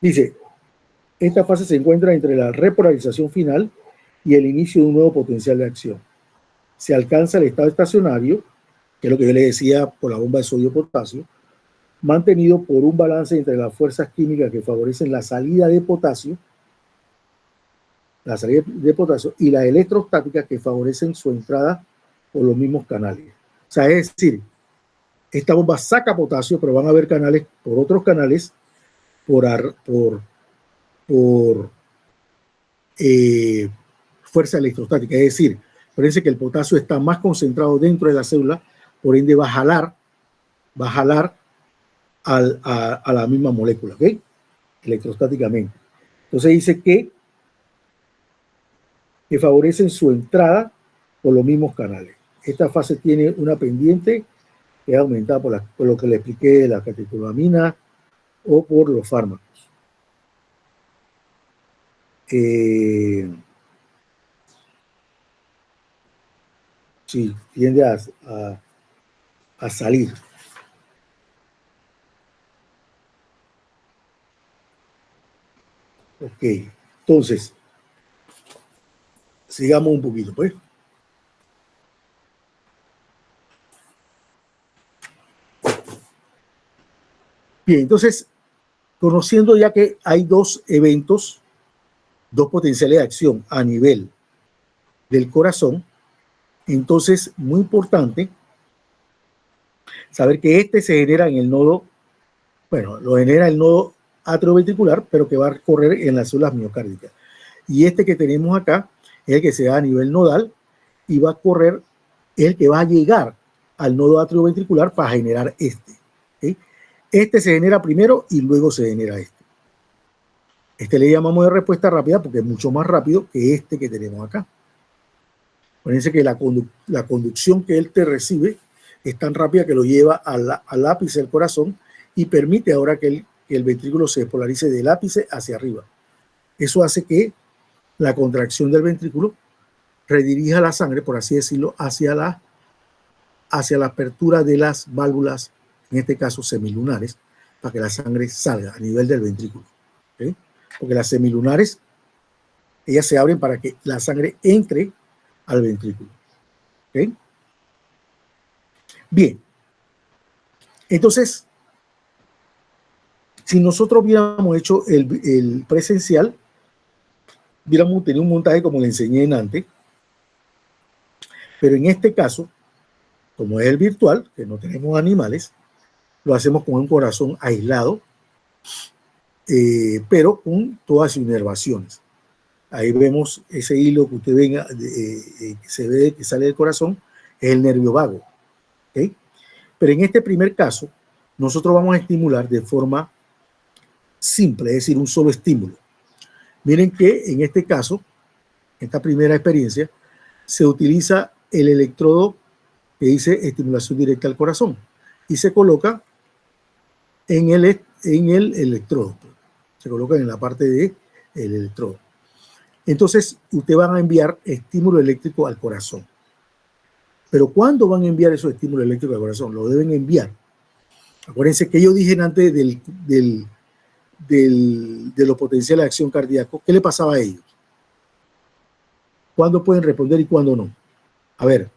Dice, esta fase se encuentra entre la repolarización final y el inicio de un nuevo potencial de acción. Se alcanza el estado estacionario, que es lo que yo le decía por la bomba de sodio-potasio, mantenido por un balance entre las fuerzas químicas que favorecen la salida de potasio, y las electrostáticas que favorecen su entrada por los mismos canales. O sea, es decir, esta bomba saca potasio, pero van a haber canales por otros canales por fuerza electrostática. Es decir, parece que el potasio está más concentrado dentro de la célula, por ende va a jalar a la misma molécula, ¿ok? Electrostáticamente. Entonces dice que favorecen su entrada por los mismos canales. Esta fase tiene una pendiente que es aumentada por lo que le expliqué de la catecolamina o por los fármacos. Sí, tiende a salir. Ok, entonces, sigamos un poquito, pues. Bien, entonces, conociendo ya que hay dos eventos, dos potenciales de acción a nivel del corazón, entonces, muy importante saber que este se genera en el nodo, bueno, lo genera el nodo atrioventricular, pero que va a correr en las células miocárdicas. Y este que tenemos acá es el que se da a nivel nodal y va a correr, es el que va a llegar al nodo atrioventricular para generar este. ¿Sí? Este se genera primero y luego se genera este. Este le llamamos de respuesta rápida porque es mucho más rápido que este que tenemos acá. Fíjense que la conducción que él te recibe es tan rápida que lo lleva al ápice del corazón y permite ahora que el ventrículo se despolarice del ápice hacia arriba. Eso hace que la contracción del ventrículo redirija la sangre, por así decirlo, hacia la apertura de las válvulas, en este caso semilunares, para que la sangre salga a nivel del ventrículo. ¿Okay? Porque las semilunares, ellas se abren para que la sangre entre al ventrículo. ¿Okay? Bien. Entonces, si nosotros hubiéramos hecho el presencial, hubiéramos tenido un montaje como le enseñé en antes, pero en este caso, como es el virtual, que no tenemos animales, lo hacemos con un corazón aislado, pero con todas sus inervaciones. Ahí vemos ese hilo que usted ve, que se ve que sale del corazón, es el nervio vago. ¿Okay? Pero en este primer caso, nosotros vamos a estimular de forma simple, es decir, un solo estímulo. Miren que en este caso, esta primera experiencia, se utiliza el electrodo que dice estimulación directa al corazón y se coloca en el electrodo. Se coloca en la parte del electrodo. Entonces, ustedes van a enviar estímulo eléctrico al corazón. Pero ¿cuándo van a enviar esos estímulos eléctricos al corazón? Lo deben enviar. Acuérdense que yo dije antes de los potenciales de acción cardíaca, ¿qué le pasaba a ellos? ¿Cuándo pueden responder y cuándo no? A ver.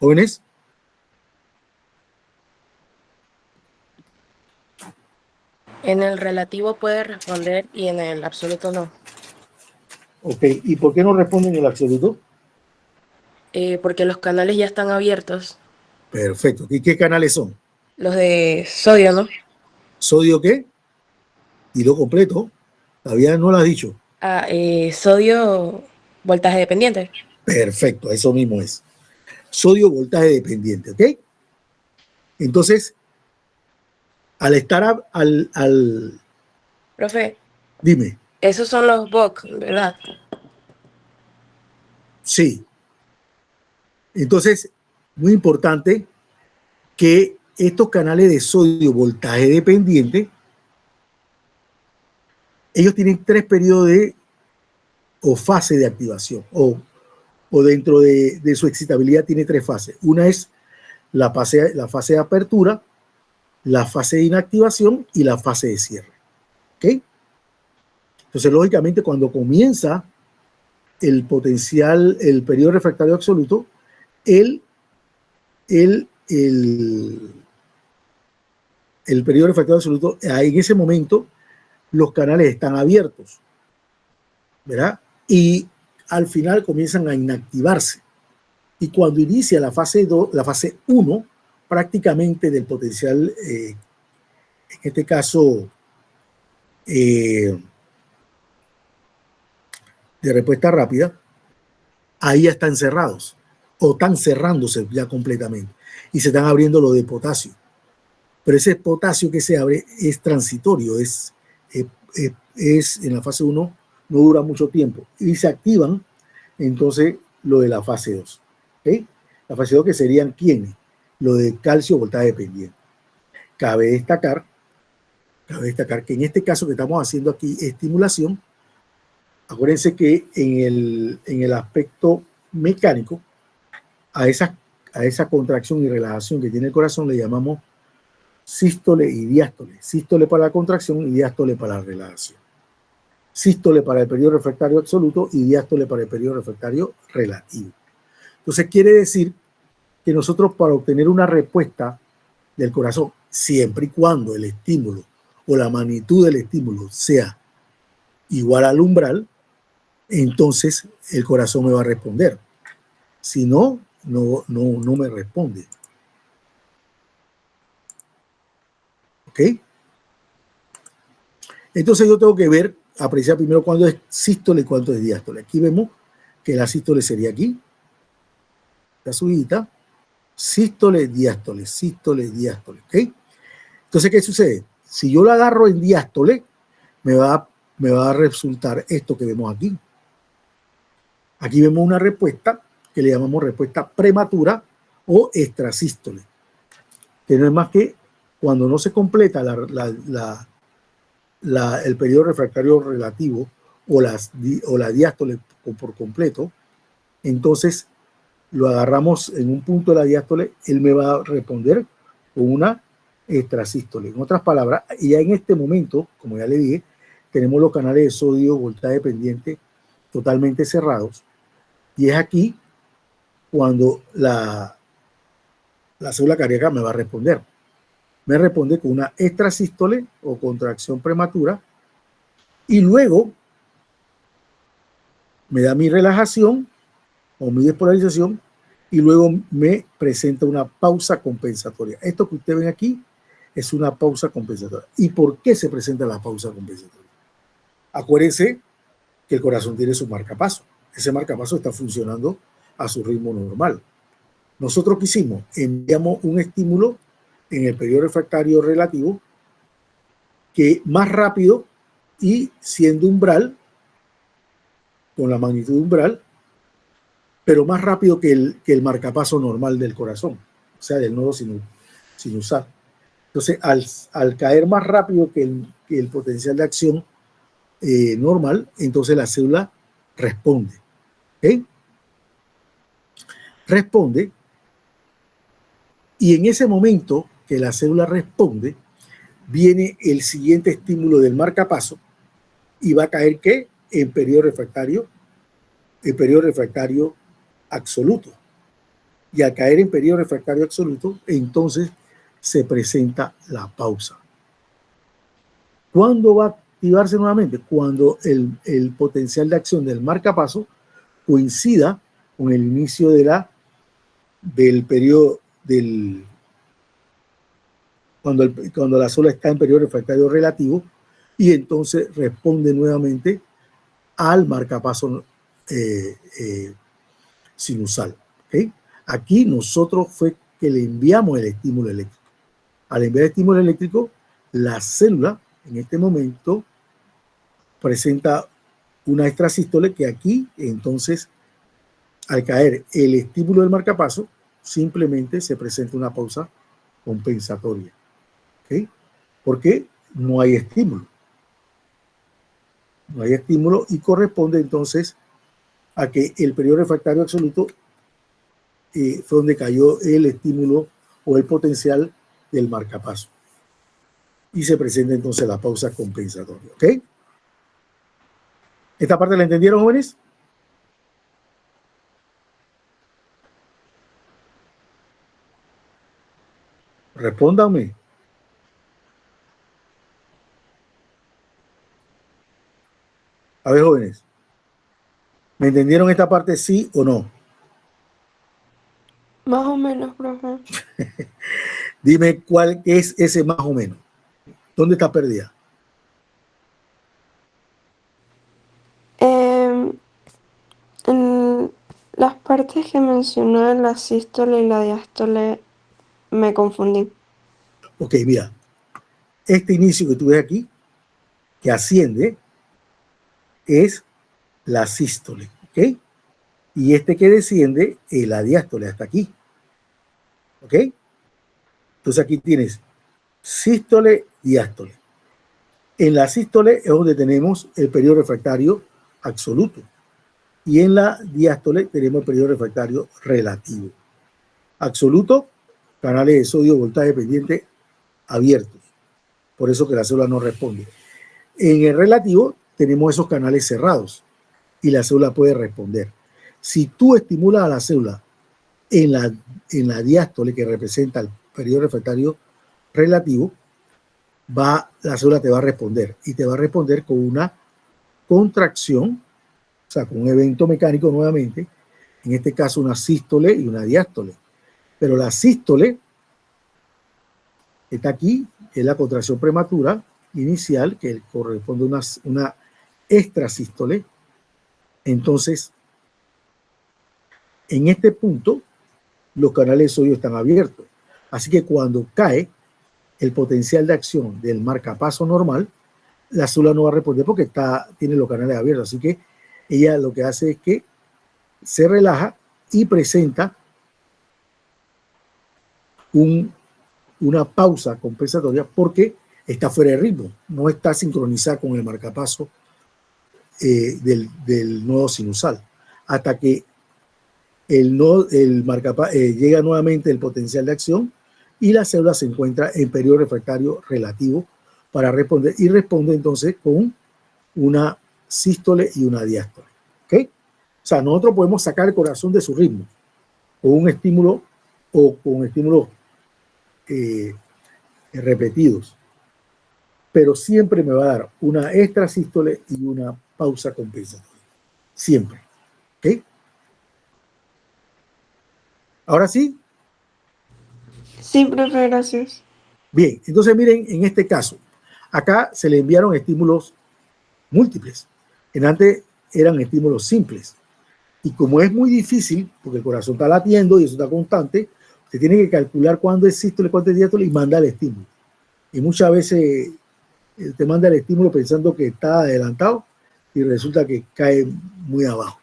¿Jóvenes? En el relativo puede responder y en el absoluto no. Ok, ¿y por qué no responden en el absoluto? Porque los canales ya están abiertos. Perfecto. ¿Y qué canales son? Los de sodio, ¿no? ¿Sodio qué? Y lo completo. Todavía no lo has dicho. Sodio, voltaje dependiente. Perfecto, eso mismo es. Sodio voltaje dependiente, ¿ok? Entonces, al estar Profe, dime. esos son los BOC, ¿verdad? Sí. Entonces, muy importante que estos canales de sodio voltaje dependiente, ellos tienen 3 periodos o fase de activación, o dentro de su excitabilidad tiene 3 fases. Una es la fase de apertura, la fase de inactivación y la fase de cierre. ¿Ok? Entonces, lógicamente, cuando comienza el periodo refractario absoluto, el periodo refractario absoluto, en ese momento, los canales están abiertos, ¿verdad? Y al final comienzan a inactivarse. Y cuando inicia la fase 1, prácticamente del potencial, en este caso, de respuesta rápida, ahí ya están cerrados, o están cerrándose ya completamente, y se están abriendo los de potasio. Pero ese potasio que se abre es transitorio, es en la fase 1, no dura mucho tiempo, y se activan entonces lo de la fase 2. ¿Okay? La fase 2 que serían ¿quiénes? Lo de calcio voltaje dependiente. Cabe destacar que en este caso que estamos haciendo aquí estimulación, acuérdense que en el aspecto mecánico, a esa contracción y relajación que tiene el corazón le llamamos sístole y diástole. Sístole para la contracción y diástole para la relajación. Sístole para el periodo refractario absoluto y diástole para el periodo refractario relativo. Entonces quiere decir que nosotros, para obtener una respuesta del corazón, siempre y cuando el estímulo o la magnitud del estímulo sea igual al umbral, entonces el corazón me va a responder. Si no, no me responde. ¿Ok? Entonces yo tengo que apreciar primero cuándo es sístole y cuándo es diástole. Aquí vemos que la sístole sería aquí, la subidita, sístole, diástole, ¿ok? Entonces, ¿qué sucede? Si yo la agarro en diástole, me va a resultar esto que vemos aquí. Aquí vemos una respuesta que le llamamos respuesta prematura o extrasístole, que no es más que cuando no se completa el periodo refractario relativo o la diástole por completo, entonces lo agarramos en un punto de la diástole, él me va a responder con una extrasístole. En otras palabras, ya en este momento, como ya le dije, tenemos los canales de sodio voltaje dependiente totalmente cerrados, y es aquí cuando la célula cardíaca me va a responder. Me responde con una extrasístole o contracción prematura, y luego me da mi relajación o mi despolarización, y luego me presenta una pausa compensatoria. Esto que ustedes ven aquí es una pausa compensatoria. ¿Y por qué se presenta la pausa compensatoria? Acuérdense que el corazón tiene su marcapaso. Ese marcapaso está funcionando a su ritmo normal. Nosotros ¿qué hicimos? Enviamos un estímulo en el periodo refractario relativo que más rápido y siendo umbral, con la magnitud umbral, pero más rápido que el marcapaso normal del corazón, o sea, del nodo sinusal. Entonces, al caer más rápido que el potencial de acción normal, entonces la célula responde. ¿Okay? Responde, y en ese momento que la célula responde, viene el siguiente estímulo del marcapaso y va a caer ¿qué? En periodo refractario, el periodo refractario absoluto. Y al caer en periodo refractario absoluto, entonces se presenta la pausa. ¿Cuándo va a activarse nuevamente? Cuando el potencial de acción del marcapaso coincida con el inicio del periodo cuando la célula está en periodo refractario relativo, y entonces responde nuevamente al marcapaso sinusal. ¿Okay? Aquí nosotros fue que le enviamos el estímulo eléctrico. Al enviar el estímulo eléctrico, la célula en este momento presenta una extrasístole que aquí, entonces, al caer el estímulo del marcapaso, simplemente se presenta una pausa compensatoria. ¿Okay? Porque no hay estímulo. No hay estímulo y corresponde entonces a que el periodo refractario absoluto fue donde cayó el estímulo o el potencial del marcapaso. Y se presenta entonces la pausa compensatoria. ¿Ok? ¿Esta parte la entendieron, jóvenes? Respóndanme. A ver, jóvenes. ¿Me entendieron esta parte sí o no? Más o menos, profe. Dime cuál es ese más o menos. ¿Dónde está perdida? En las partes que mencionó de la sístole y la diástole me confundí. Ok, mira. Este inicio que tú ves aquí, que asciende, es la sístole. ¿Ok? Y este que desciende es la diástole hasta aquí. ¿Ok? Entonces aquí tienes sístole, diástole. En la sístole es donde tenemos el periodo refractario absoluto. Y en la diástole tenemos el periodo refractario relativo. Absoluto, canales de sodio voltaje pendiente abiertos. Por eso que la célula no responde. En el relativo tenemos esos canales cerrados y la célula puede responder. Si tú estimulas a la célula en la diástole que representa el periodo refractario relativo, la célula te va a responder y te va a responder con una contracción, o sea, con un evento mecánico nuevamente, en este caso una sístole y una diástole. Pero la sístole está aquí, es la contracción prematura inicial, que corresponde a una extrasístole. Entonces, en este punto, los canales de sodio están abiertos. Así que cuando cae el potencial de acción del marcapaso normal, la célula no va a responder porque tiene los canales abiertos. Así que ella lo que hace es que se relaja y presenta una pausa compensatoria porque está fuera de ritmo, no está sincronizada con el marcapaso del nodo sinusal. Hasta que llega nuevamente el potencial de acción y la célula se encuentra en periodo refractario relativo para responder y responde entonces con una sístole y una diástole. ¿Okay? O sea, nosotros podemos sacar el corazón de su ritmo con un estímulo o con estímulos repetidos, pero siempre me va a dar una extrasístole y una pausa compensatoria. Siempre. ¿Ok? Ahora sí. Sí, profe, gracias. Bien, entonces miren, en este caso, acá se le enviaron estímulos múltiples. En antes eran estímulos simples. Y como es muy difícil, porque el corazón está latiendo y eso está constante, usted tiene que calcular cuándo es sístole, cuándo es diástole y manda el estímulo. Y muchas veces te manda el estímulo pensando que está adelantado y resulta que cae muy abajo.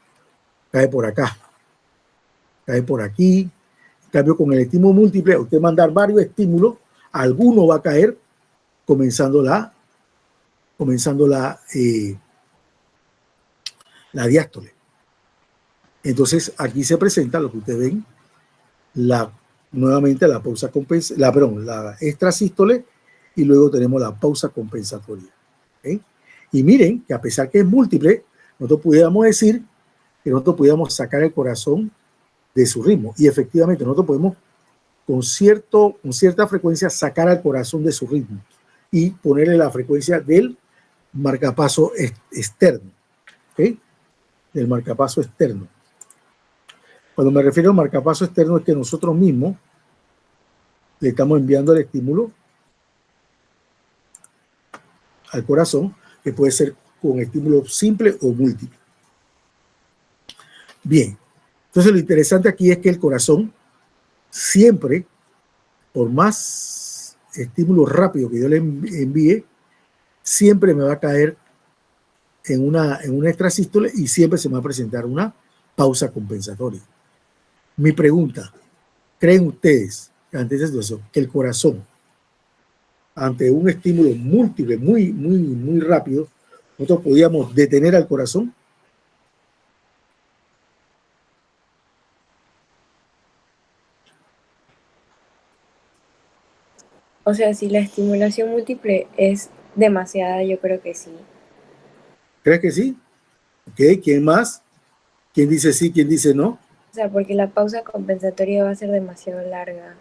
Cae por acá. Cae por aquí. En cambio, con el estímulo múltiple, usted mandar varios estímulos, alguno va a caer comenzando la diástole. Entonces, aquí se presenta lo que ustedes ven, nuevamente la pausa la extrasístole y luego tenemos la pausa compensatoria. ¿Okay? Y miren que a pesar que es múltiple, nosotros pudiéramos decir que nosotros pudiéramos sacar el corazón de su ritmo. Y efectivamente nosotros podemos con cierta frecuencia sacar al corazón de su ritmo y ponerle la frecuencia del marcapaso externo. ¿Okay? Del marcapaso externo. Cuando me refiero al marcapaso externo es que nosotros mismos le estamos enviando el estímulo al corazón, que puede ser con estímulo simple o múltiple. Bien, entonces lo interesante aquí es que el corazón siempre, por más estímulo rápido que yo le envíe, siempre me va a caer en una extrasístole y siempre se me va a presentar una pausa compensatoria. Mi pregunta, ¿creen ustedes ante esa situación, que el corazón, ante un estímulo múltiple, muy rápido, nosotros podíamos detener al corazón. O sea, si la estimulación múltiple es demasiada, yo creo que sí. ¿Crees que sí? ¿Ok? ¿Quién más? ¿Quién dice sí? ¿Quién dice no? O sea, porque la pausa compensatoria va a ser demasiado larga.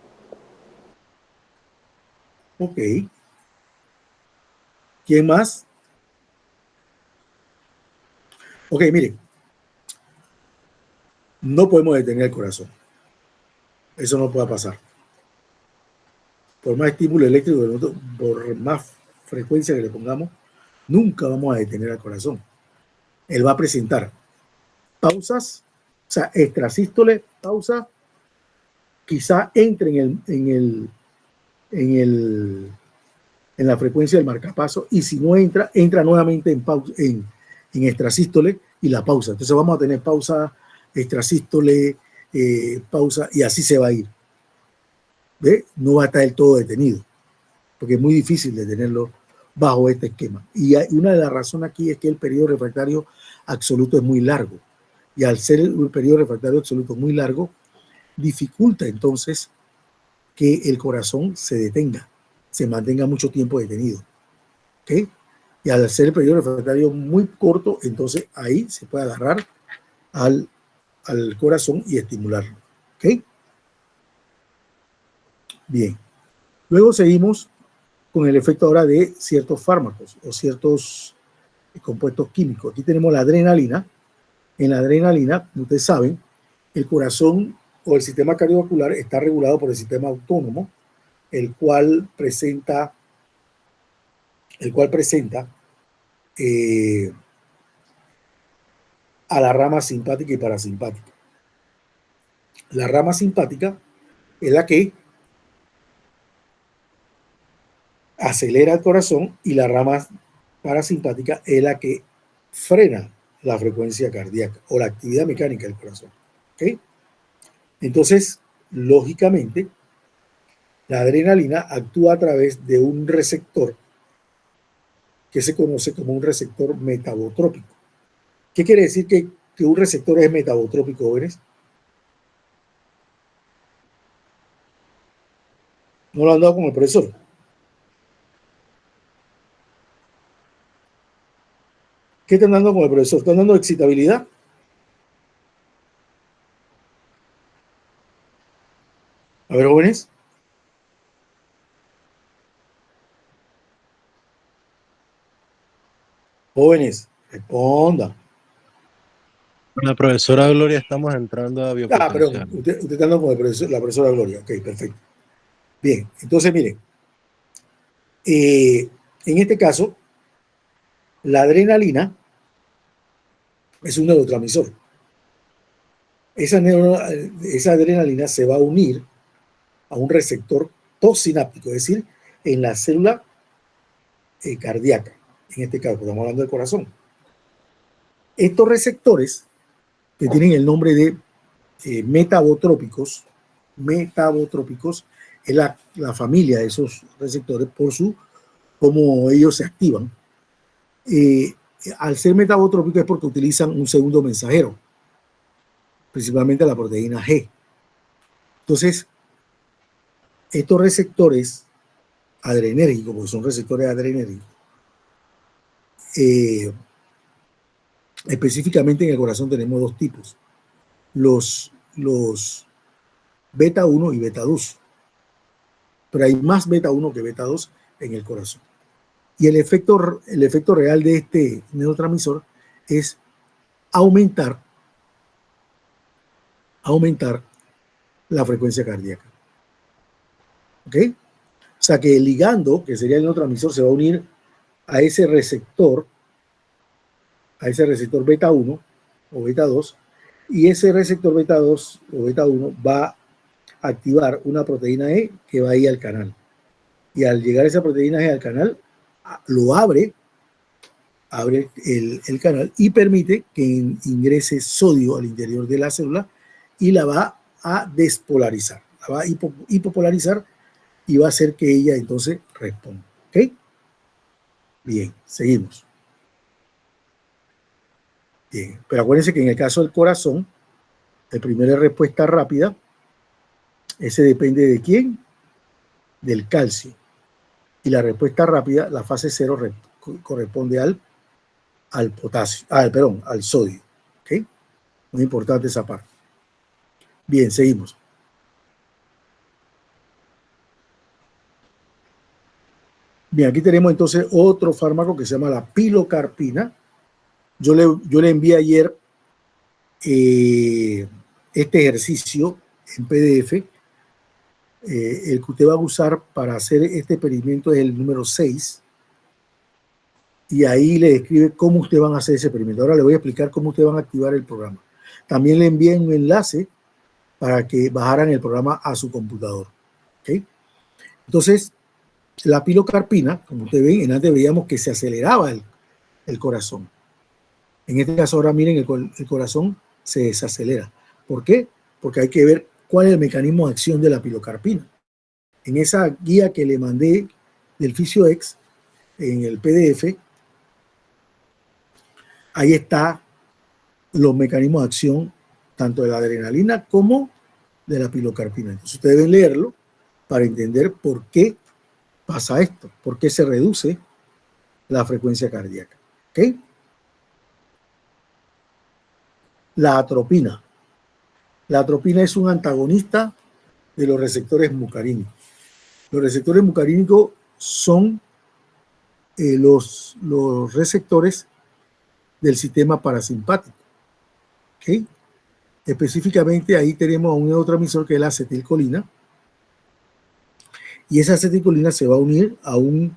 Ok. ¿Quién más? Ok, miren. No podemos detener el corazón. Eso no puede pasar. Por más estímulo eléctrico, por más frecuencia que le pongamos, nunca vamos a detener al corazón. Él va a presentar pausas, o sea, extrasístole, pausa, quizá entre en la frecuencia del marcapaso, y si no entra, entra nuevamente en extrasístole y la pausa. Entonces vamos a tener pausa, extrasístole, pausa, y así se va a ir. ¿Ve? No va a estar del todo detenido, porque es muy difícil detenerlo bajo este esquema. Y una de las razones aquí es que el periodo refractario absoluto es muy largo. Y al ser un periodo refractario absoluto muy largo, dificulta entonces que el corazón se detenga, se mantenga mucho tiempo detenido. ¿Ok? Y al ser el periodo refractario muy corto, entonces ahí se puede agarrar al corazón y estimularlo. ¿Ok? Bien. Luego seguimos con el efecto ahora de ciertos fármacos o ciertos compuestos químicos. Aquí tenemos la adrenalina. En la adrenalina, ustedes saben, el corazón o el sistema cardiovascular está regulado por el sistema autónomo, el cual presenta a la rama simpática y parasimpática. La rama simpática es la que acelera el corazón y la rama parasimpática es la que frena la frecuencia cardíaca o la actividad mecánica del corazón. ¿Okay? Entonces, lógicamente, la adrenalina actúa a través de un receptor que se conoce como un receptor metabotrópico. ¿Qué quiere decir que un receptor es metabotrópico, jóvenes? ¿No lo han dado con el profesor? ¿Qué están dando con el profesor? ¿Están dando excitabilidad? A ver, jóvenes. Jóvenes, respondan. Con la profesora Gloria estamos entrando a Perdón, biopotencial. usted está dando con la profesora Gloria. Ok, perfecto. Bien, entonces miren, en este caso, la adrenalina es un neurotransmisor. Esa adrenalina se va a unir a un receptor postsináptico, es decir, en la célula cardíaca, en este caso, estamos hablando del corazón. Estos receptores, que tienen el nombre de metabotrópicos, es la familia de esos receptores por cómo ellos se activan. Al ser metabotrópicos es porque utilizan un segundo mensajero, principalmente la proteína G. Entonces, estos receptores adrenérgicos, porque son receptores adrenérgicos, específicamente en el corazón tenemos dos tipos, los beta 1 y beta 2, pero hay más beta 1 que beta 2 en el corazón. Y el efecto real de este neurotransmisor es aumentar la frecuencia cardíaca. ¿Ok? O sea que el ligando, que sería el neurotransmisor, se va a unir a ese receptor beta 1 o beta 2, y ese receptor beta 2 o beta 1 va a activar una proteína E que va a ir al canal. Y al llegar esa proteína E al canal, lo abre el canal y permite que ingrese sodio al interior de la célula y la va a despolarizar, la va a hipopolarizar y va a hacer que ella entonces responda. ¿Ok? Bien, seguimos. Bien, pero acuérdense que en el caso del corazón, el primero es respuesta rápida. Ese depende de quién, del calcio. Y la respuesta rápida, la fase 0, corresponde al potasio, perdón, al sodio. ¿Ok? Muy importante esa parte. Bien, seguimos. Bien, aquí tenemos entonces otro fármaco que se llama la pilocarpina. Yo le envié ayer este ejercicio en PDF. El que usted va a usar para hacer este experimento es el número 6. Y ahí le describe cómo ustedes van a hacer ese experimento. Ahora le voy a explicar cómo ustedes van a activar el programa. También le envié un enlace para que bajaran el programa a su computador. ¿Okay? Entonces, la pilocarpina, como ustedes ven, en antes veíamos que se aceleraba el corazón. En este caso ahora miren, el corazón se desacelera. ¿Por qué? Porque hay que ver cuál es el mecanismo de acción de la pilocarpina. En esa guía que le mandé del PhysioX, en el PDF, ahí está los mecanismos de acción tanto de la adrenalina como de la pilocarpina. Entonces ustedes deben leerlo para entender por qué pasa esto, por qué se reduce la frecuencia cardíaca. ¿Ok? La atropina. La atropina es un antagonista de los receptores muscarínicos. Los receptores muscarínicos son los receptores del sistema parasimpático. ¿Okay? Específicamente ahí tenemos a un neurotransmisor que es la acetilcolina, y esa acetilcolina se va a unir a un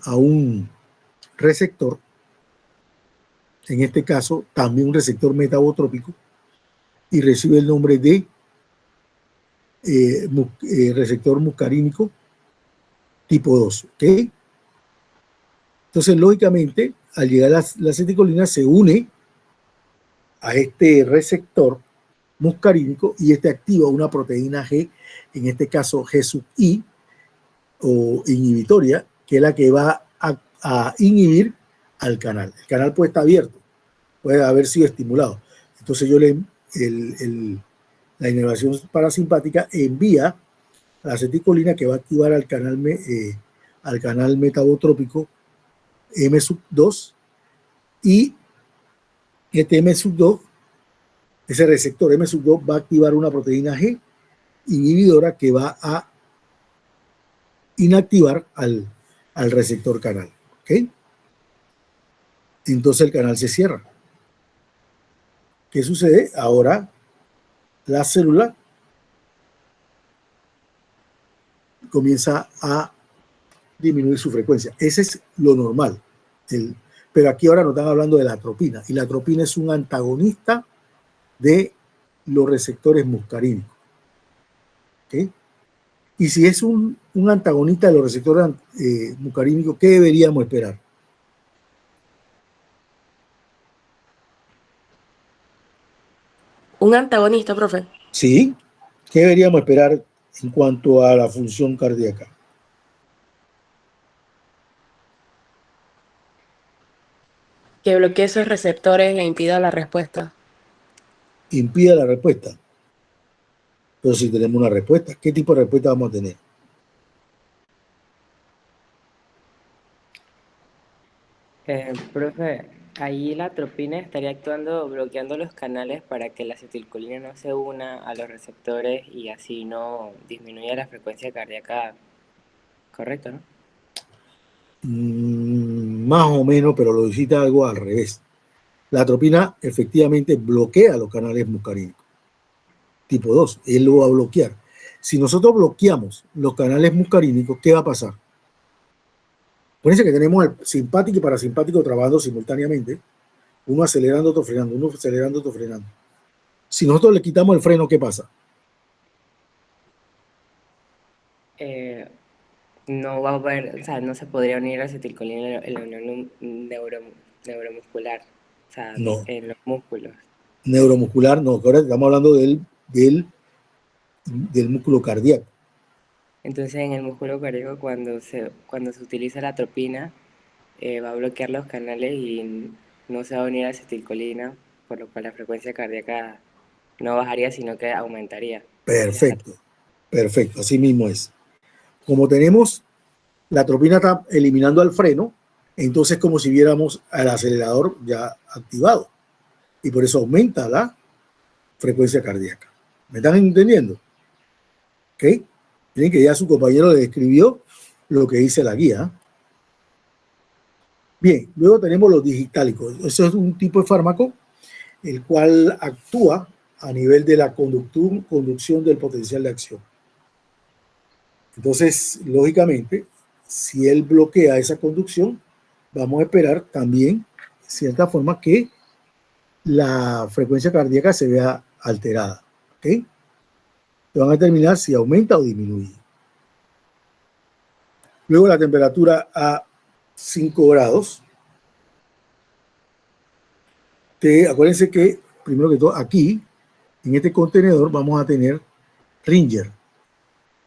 a un receptor, en este caso también un receptor metabotrópico, y recibe el nombre de receptor muscarínico tipo 2. ¿Okay? Entonces, lógicamente, al llegar la acetilcolina se une a este receptor muscarínico y este activa una proteína G, en este caso G sub I, o inhibitoria, que es la que va a inhibir al canal. El canal puede estar abierto, puede haber sido estimulado. Entonces la inervación parasimpática envía la acetilcolina que va a activar al canal metabotrópico M2, y este M2, ese receptor M2 va a activar una proteína G inhibidora que va a inactivar al receptor canal. ¿Ok? Entonces el canal se cierra. ¿Qué sucede? Ahora la célula comienza a disminuir su frecuencia. Ese es lo normal. Pero aquí ahora nos están hablando de la atropina. Y la atropina es un antagonista de los receptores muscarínicos. ¿Okay? Y si es un antagonista de los receptores muscarínicos, ¿qué deberíamos esperar? Un antagonista, profe. Sí. ¿Qué deberíamos esperar en cuanto a la función cardíaca? Que bloquee esos receptores e impida la respuesta. Impida la respuesta. Pero si tenemos una respuesta, ¿qué tipo de respuesta vamos a tener? Profe, ahí la atropina estaría actuando bloqueando los canales para que la acetilcolina no se una a los receptores y así no disminuya la frecuencia cardíaca, correcto, ¿no? Más o menos, pero lo necesita algo al revés. La atropina efectivamente bloquea los canales muscarínicos. Tipo 2, él lo va a bloquear. Si nosotros bloqueamos los canales muscarínicos, ¿qué va a pasar? Acuérdense que tenemos el simpático y parasimpático trabajando simultáneamente, uno acelerando, otro frenando, uno acelerando, otro frenando. Si nosotros le quitamos el freno, ¿qué pasa? No va a haber, o sea, no se podría unir la acetilcolina en la unión neuromuscular. O sea, No. en los músculos. Neuromuscular, no, que ahora estamos hablando del músculo cardíaco. Entonces, en el músculo cardíaco, cuando se utiliza la atropina, va a bloquear los canales y no se va a unir a acetilcolina, por lo cual la frecuencia cardíaca no bajaría, sino que aumentaría. Perfecto, perfecto, así mismo es. Como tenemos, la atropina está eliminando al freno, entonces como si viéramos al acelerador ya activado. Y por eso aumenta la frecuencia cardíaca. ¿Me están entendiendo? ¿Ok? Miren que ya su compañero le describió lo que dice la guía. Bien, luego tenemos los digitálicos. Eso es un tipo de fármaco el cual actúa a nivel de la conducción del potencial de acción. Entonces, lógicamente, si él bloquea esa conducción, vamos a esperar también, de cierta forma, que la frecuencia cardíaca se vea alterada. ¿Ok? Van a determinar si aumenta o disminuye. Luego la temperatura a 5 grados. Acuérdense que, primero que todo, aquí, en este contenedor, vamos a tener Ringer.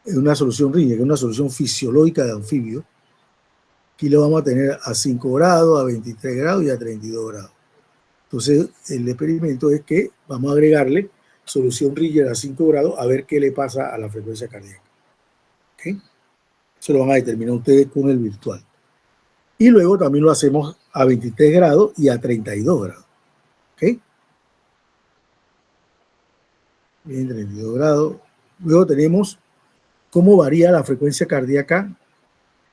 Es una solución Ringer, que es una solución fisiológica de anfibio. Aquí lo vamos a tener a 5 grados, a 23 grados y a 32 grados. Entonces, el experimento es que vamos a agregarle solución Ringer a 5 grados a ver qué le pasa a la frecuencia cardíaca. ¿Okay? Eso lo van a determinar ustedes con el virtual. Y luego también lo hacemos a 23 grados y a 32 grados. ¿Ok? Bien, 32 grados. Luego tenemos cómo varía la frecuencia cardíaca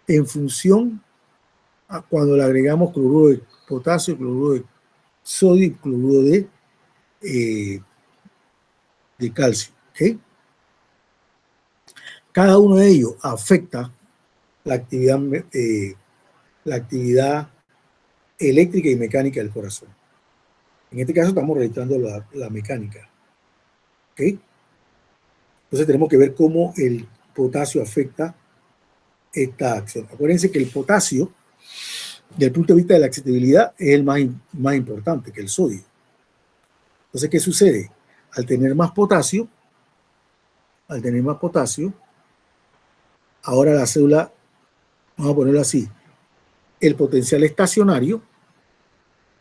en función a cuando le agregamos cloruro de potasio, cloruro de sodio y cloruro de calcio. ¿Okay? Cada uno de ellos afecta la actividad eléctrica y mecánica del corazón. En este caso estamos registrando la mecánica. ¿Ok? Entonces tenemos que ver cómo el potasio afecta esta acción. Acuérdense que el potasio, desde el punto de vista de la excitabilidad, es el más importante que el sodio. Entonces, ¿qué sucede? Al tener más potasio, ahora la célula, vamos a ponerlo así, el potencial estacionario,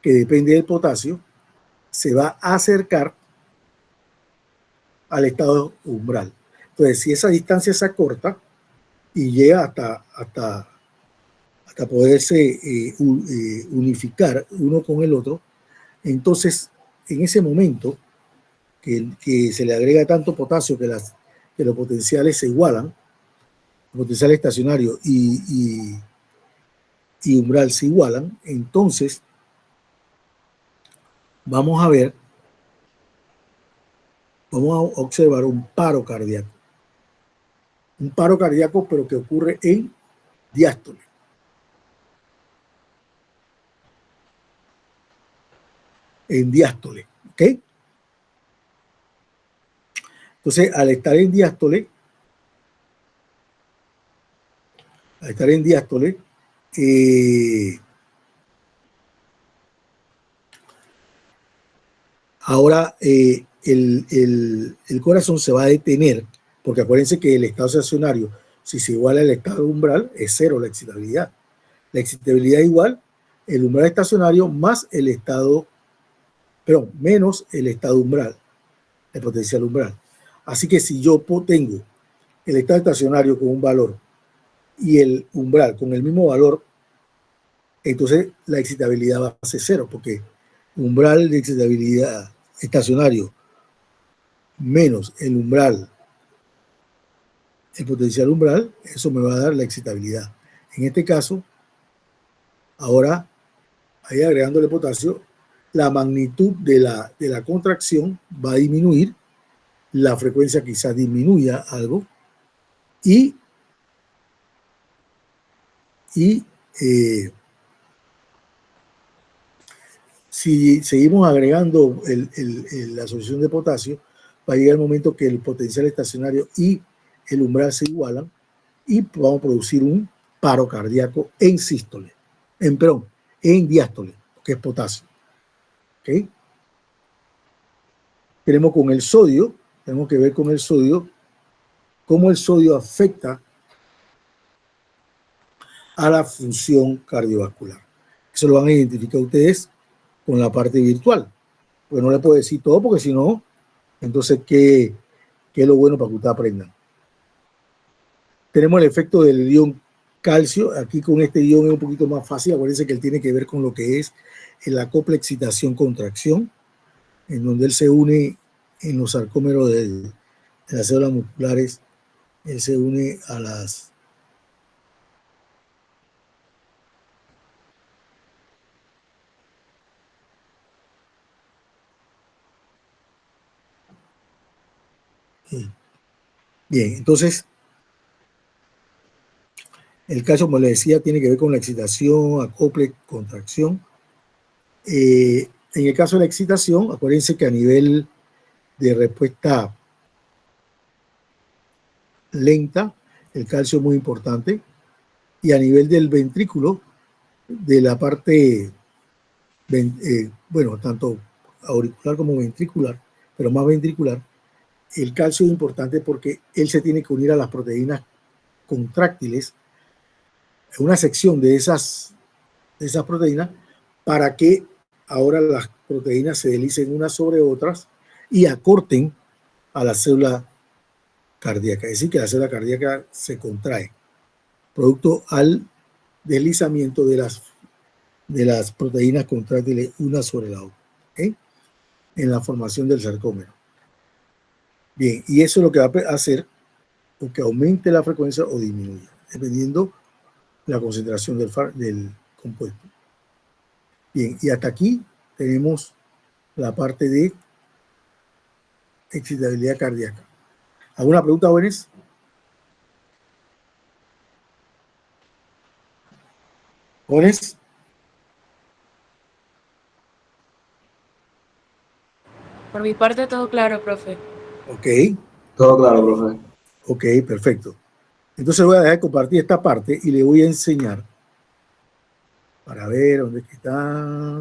que depende del potasio, se va a acercar al estado umbral. Entonces, si esa distancia se acorta y llega hasta poderse unificar uno con el otro, entonces, en ese momento que se le agrega tanto potasio que los potenciales se igualan, el potencial estacionario y umbral se igualan, entonces vamos a observar un paro cardíaco. Un paro cardíaco, pero que ocurre en diástole. En diástole, ¿ok? Entonces, al estar en diástole, ahora el corazón se va a detener, porque acuérdense que el estado estacionario, si se iguala al estado umbral, es cero la excitabilidad. La excitabilidad es igual el umbral estacionario más menos el estado umbral, el potencial umbral. Así que si yo tengo el estado estacionario con un valor y el umbral con el mismo valor, entonces la excitabilidad va a ser cero, porque umbral de excitabilidad estacionario menos el umbral, el potencial umbral, eso me va a dar la excitabilidad. En este caso, ahora, ahí agregándole potasio, la magnitud de la contracción va a disminuir, la frecuencia quizás disminuya algo, y si seguimos agregando la solución de potasio, va a llegar el momento que el potencial estacionario y el umbral se igualan y vamos a producir un paro cardíaco en sístole, en diástole, que es potasio. ¿Ok? Tenemos con el sodio, tenemos que ver con el sodio, cómo el sodio afecta a la función cardiovascular. Eso lo van a identificar ustedes con la parte virtual. Pues no les puedo decir todo porque si no, entonces, ¿qué es lo bueno para que ustedes aprendan? Tenemos el efecto del ion calcio. Aquí con este ion es un poquito más fácil. Acuérdense que él tiene que ver con lo que es el acople excitación-contracción, en donde él se une en los sarcómeros de las células musculares. Él se une a las... Bien, entonces, el calcio, como les decía, tiene que ver con la excitación, acople, contracción. En el caso de la excitación, acuérdense que a nivel de respuesta lenta, el calcio es muy importante. Y a nivel del ventrículo, de la parte, bueno, tanto auricular como ventricular, pero más ventricular, el calcio es importante porque él se tiene que unir a las proteínas contráctiles, una sección de esas proteínas, para que ahora las proteínas se deslicen unas sobre otras y acorten a la célula cardíaca. Es decir, que la célula cardíaca se contrae, producto al deslizamiento de las proteínas contráctiles una sobre la otra, ¿okay? En la formación del sarcómero. Bien, y eso es lo que va a hacer o que aumente la frecuencia o disminuya, dependiendo la concentración del compuesto. Bien, y hasta aquí tenemos la parte de excitabilidad cardíaca. ¿Alguna pregunta, jóvenes? ¿Jóvenes? Por mi parte, todo claro, profe. Ok. Todo claro, profe. Ok, perfecto. Entonces voy a dejar de compartir esta parte y le voy a enseñar para ver dónde está.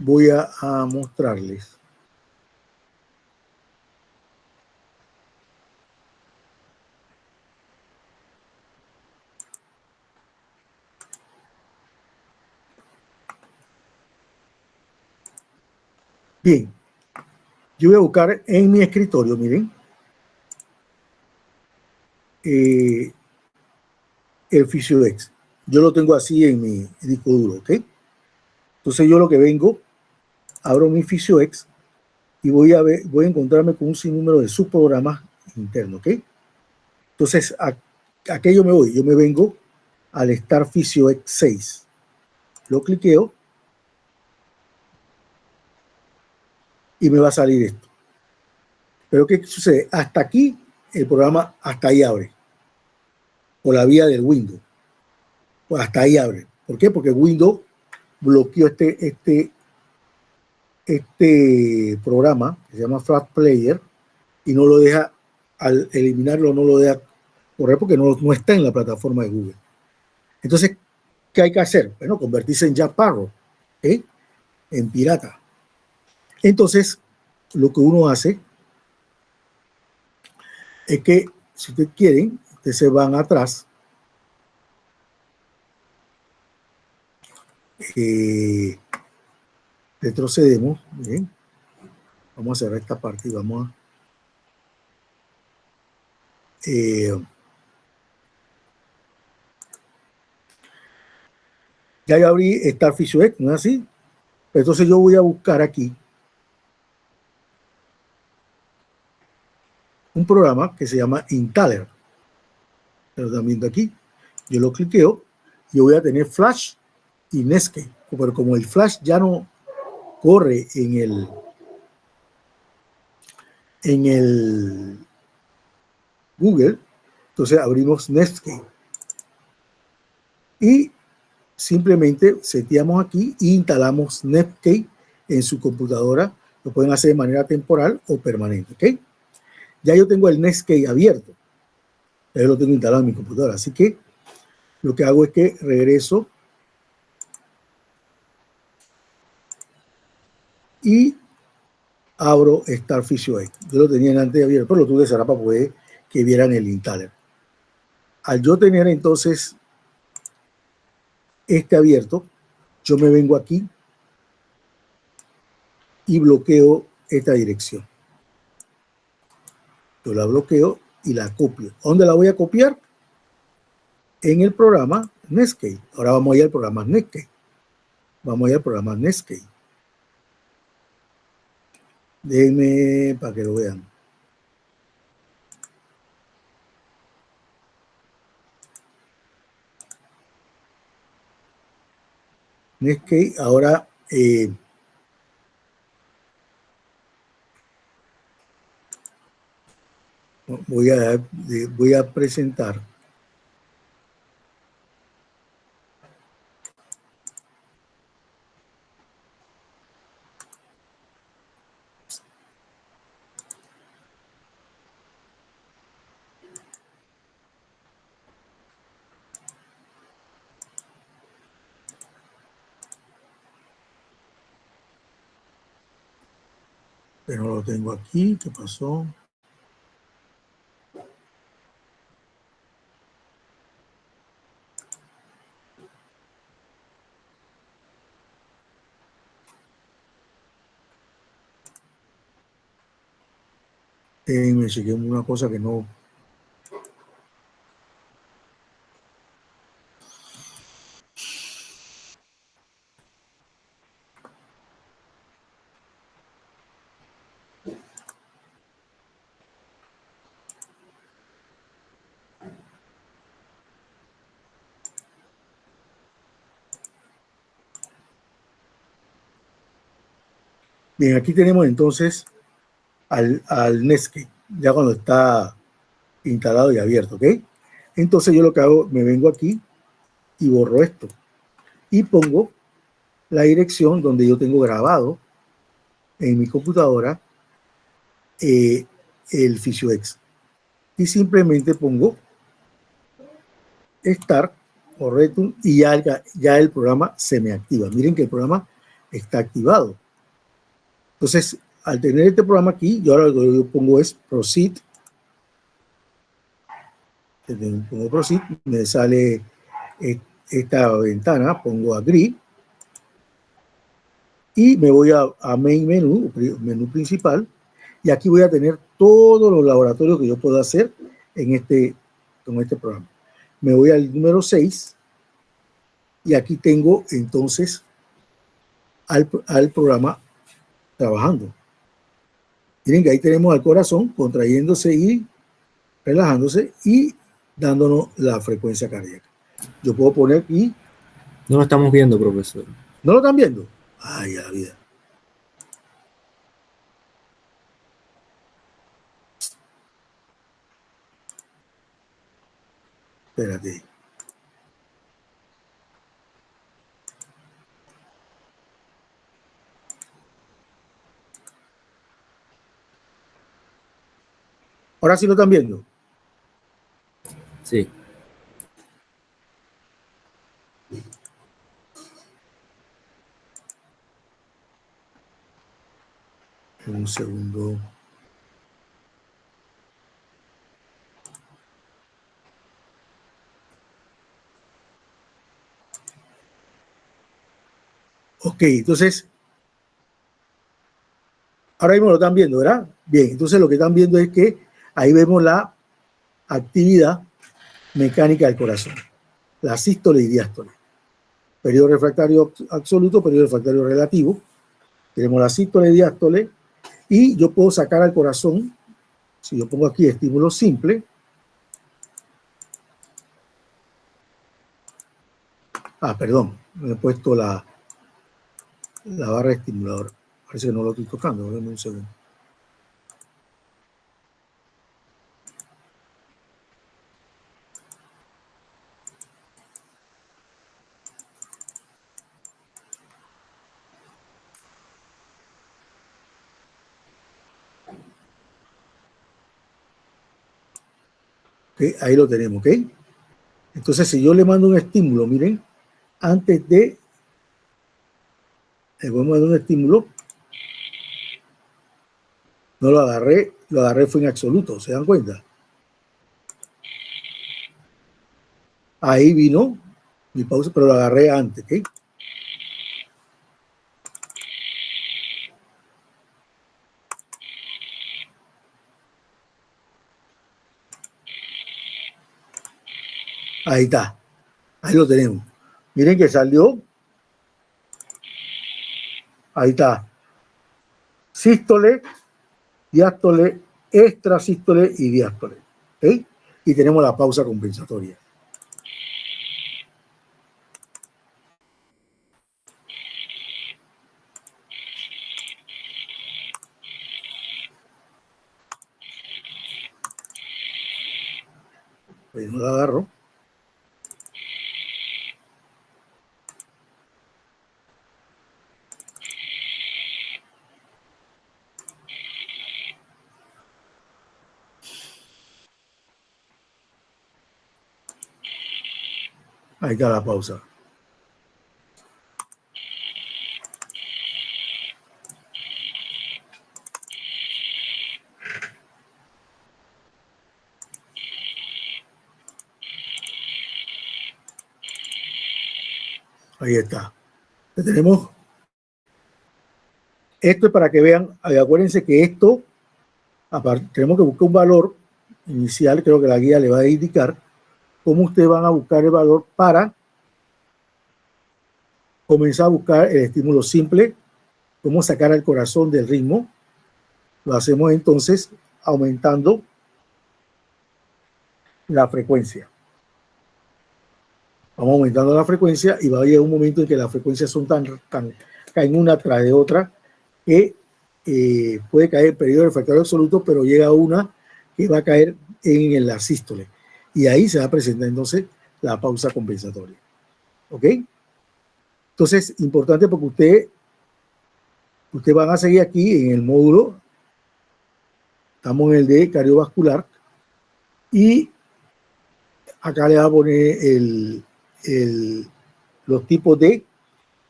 Voy a mostrarles. Bien, yo voy a buscar en mi escritorio, miren, el PhysioX. Yo lo tengo así en mi disco duro, ¿ok? Entonces yo lo que vengo, abro mi PhysioX y voy a encontrarme con un sinnúmero de subprogramas internos, ¿ok? Entonces, ¿a qué yo me voy? Yo me vengo al Start PhysioX 6. Lo cliqueo y me va a salir esto. Pero ¿qué sucede? Hasta aquí el programa, hasta ahí abre. Por la vía del Windows. Pues hasta ahí abre. ¿Por qué? Porque Windows bloqueó este programa que se llama Flash Player y no lo deja, al eliminarlo, no lo deja correr porque no está en la plataforma de Google. Entonces, ¿qué hay que hacer? Bueno, convertirse en Jack Sparrow, ¿eh? En pirata. Entonces, lo que uno hace es que, si ustedes quieren, ustedes se van atrás, retrocedemos, ¿bien? Vamos a cerrar esta parte y vamos a... ya yo abrí Start PhysioX, ¿no es así? Entonces yo voy a buscar aquí un programa que se llama Intaler. Lo están viendo aquí. Yo lo cliqueo y yo voy a tener Flash y Netscape. Pero como el Flash ya no corre en el Google, entonces abrimos Netscape. Y simplemente seteamos aquí e instalamos Netscape en su computadora. Lo pueden hacer de manera temporal o permanente, ¿ok? Ya yo tengo el Netscape abierto. Ya yo lo tengo instalado en mi computadora. Así que lo que hago es que regreso y abro Starfish OS. Yo lo tenía antes abierto, pero lo tuve que cerrar para poder que vieran el installer. Al yo tener entonces este abierto, yo me vengo aquí y bloqueo esta dirección. Yo la bloqueo y la copio. ¿Dónde la voy a copiar? En el programa Netscape. Ahora vamos a ir al programa Netscape. Vamos a ir al programa Netscape. Déjenme para que lo vean. Netscape, ahora voy a presentar pero no lo tengo aquí. ¿Qué pasó? Me chequeé una cosa que no. Bien, aquí tenemos entonces al Netscape, ya cuando está instalado y abierto, ¿ok? Entonces yo lo que hago, me vengo aquí y borro esto y pongo la dirección donde yo tengo grabado en mi computadora el FissioX y simplemente pongo Start o Return y ya el programa se me activa. Miren que el programa está activado. Entonces, al tener este programa aquí, yo ahora lo que yo pongo es Proceed. Pongo Proceed, me sale esta ventana, pongo Agree y me voy a Main menú principal, y aquí voy a tener todos los laboratorios que yo puedo hacer con este programa. Me voy al número 6 y aquí tengo entonces al programa trabajando. Miren que ahí tenemos al corazón contrayéndose y relajándose y dándonos la frecuencia cardíaca. Yo puedo poner aquí. No lo estamos viendo, profesor. ¿No lo están viendo? Ay, a la vida. Espérate. Ahora sí lo están viendo. Sí. Un segundo. Ok, entonces, ahora mismo lo están viendo, ¿verdad? Bien, entonces lo que están viendo es que ahí vemos la actividad mecánica del corazón, la sístole y diástole. Periodo refractario absoluto, periodo refractario relativo. Tenemos la sístole y diástole y yo puedo sacar al corazón, si yo pongo aquí estímulo simple, perdón, me he puesto la barra de estimulador. Parece que no lo estoy tocando, denme un segundo. ¿Okay? Ahí lo tenemos, ¿ok? Entonces, si yo le mando un estímulo, miren, antes de... Le voy a mandar un estímulo. No lo agarré fue en absoluto, ¿se dan cuenta? Ahí vino mi pausa, pero lo agarré antes, ¿ok? Ahí está, ahí lo tenemos. Miren que salió, ahí está, sístole, diástole, extrasístole y diástole, ¿ok? Y tenemos la pausa compensatoria. Pues no la agarro. Ahí está la pausa. Ahí está. Ya tenemos. Esto es para que vean, acuérdense que esto, aparte, tenemos que buscar un valor inicial, creo que la guía le va a indicar cómo ustedes van a buscar el valor para comenzar a buscar el estímulo simple, cómo sacar al corazón del ritmo. Lo hacemos entonces aumentando la frecuencia. Vamos aumentando la frecuencia y va a llegar un momento en que las frecuencias son caen una tras de otra que puede caer en periodo refractario absoluto, pero llega una que va a caer en la sístole. Y ahí se va a presentar entonces la pausa compensatoria. ¿Ok? Entonces, importante porque ustedes van a seguir aquí en el módulo. Estamos en el de cardiovascular. Y acá le va a poner los tipos de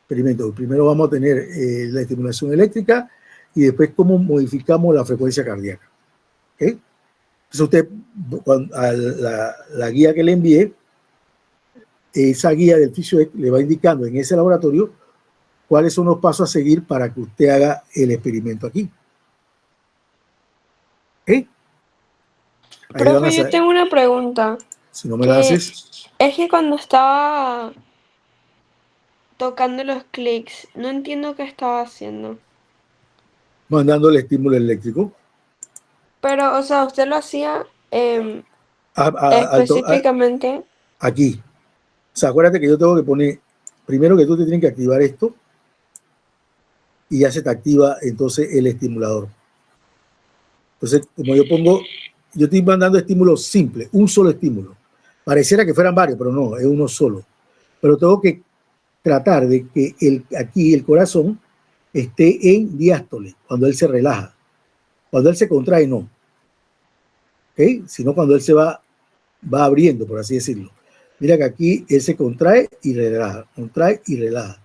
experimentos. Primero vamos a tener la estimulación eléctrica y después cómo modificamos la frecuencia cardíaca. ¿Okay? Entonces usted, la guía que le envié, esa guía del FisioEC le va indicando en ese laboratorio cuáles son los pasos a seguir para que usted haga el experimento aquí. ¿Okay? Profe, yo tengo una pregunta. Si no me la haces. Es que cuando estaba tocando los clics, no entiendo qué estaba haciendo. Mandando el estímulo eléctrico. Pero, o sea, usted lo hacía específicamente. Aquí. O sea, acuérdate que yo tengo que poner, primero que tú te tienes que activar esto y ya se te activa entonces el estimulador. Entonces, como yo estoy mandando estímulos simples, un solo estímulo. Pareciera que fueran varios, pero no, es uno solo. Pero tengo que tratar de que aquí el corazón esté en diástole, cuando él se relaja. Cuando él se contrae, no. ¿Ok? Sino cuando él se va abriendo, por así decirlo. Mira que aquí él se contrae y relaja, contrae y relaja.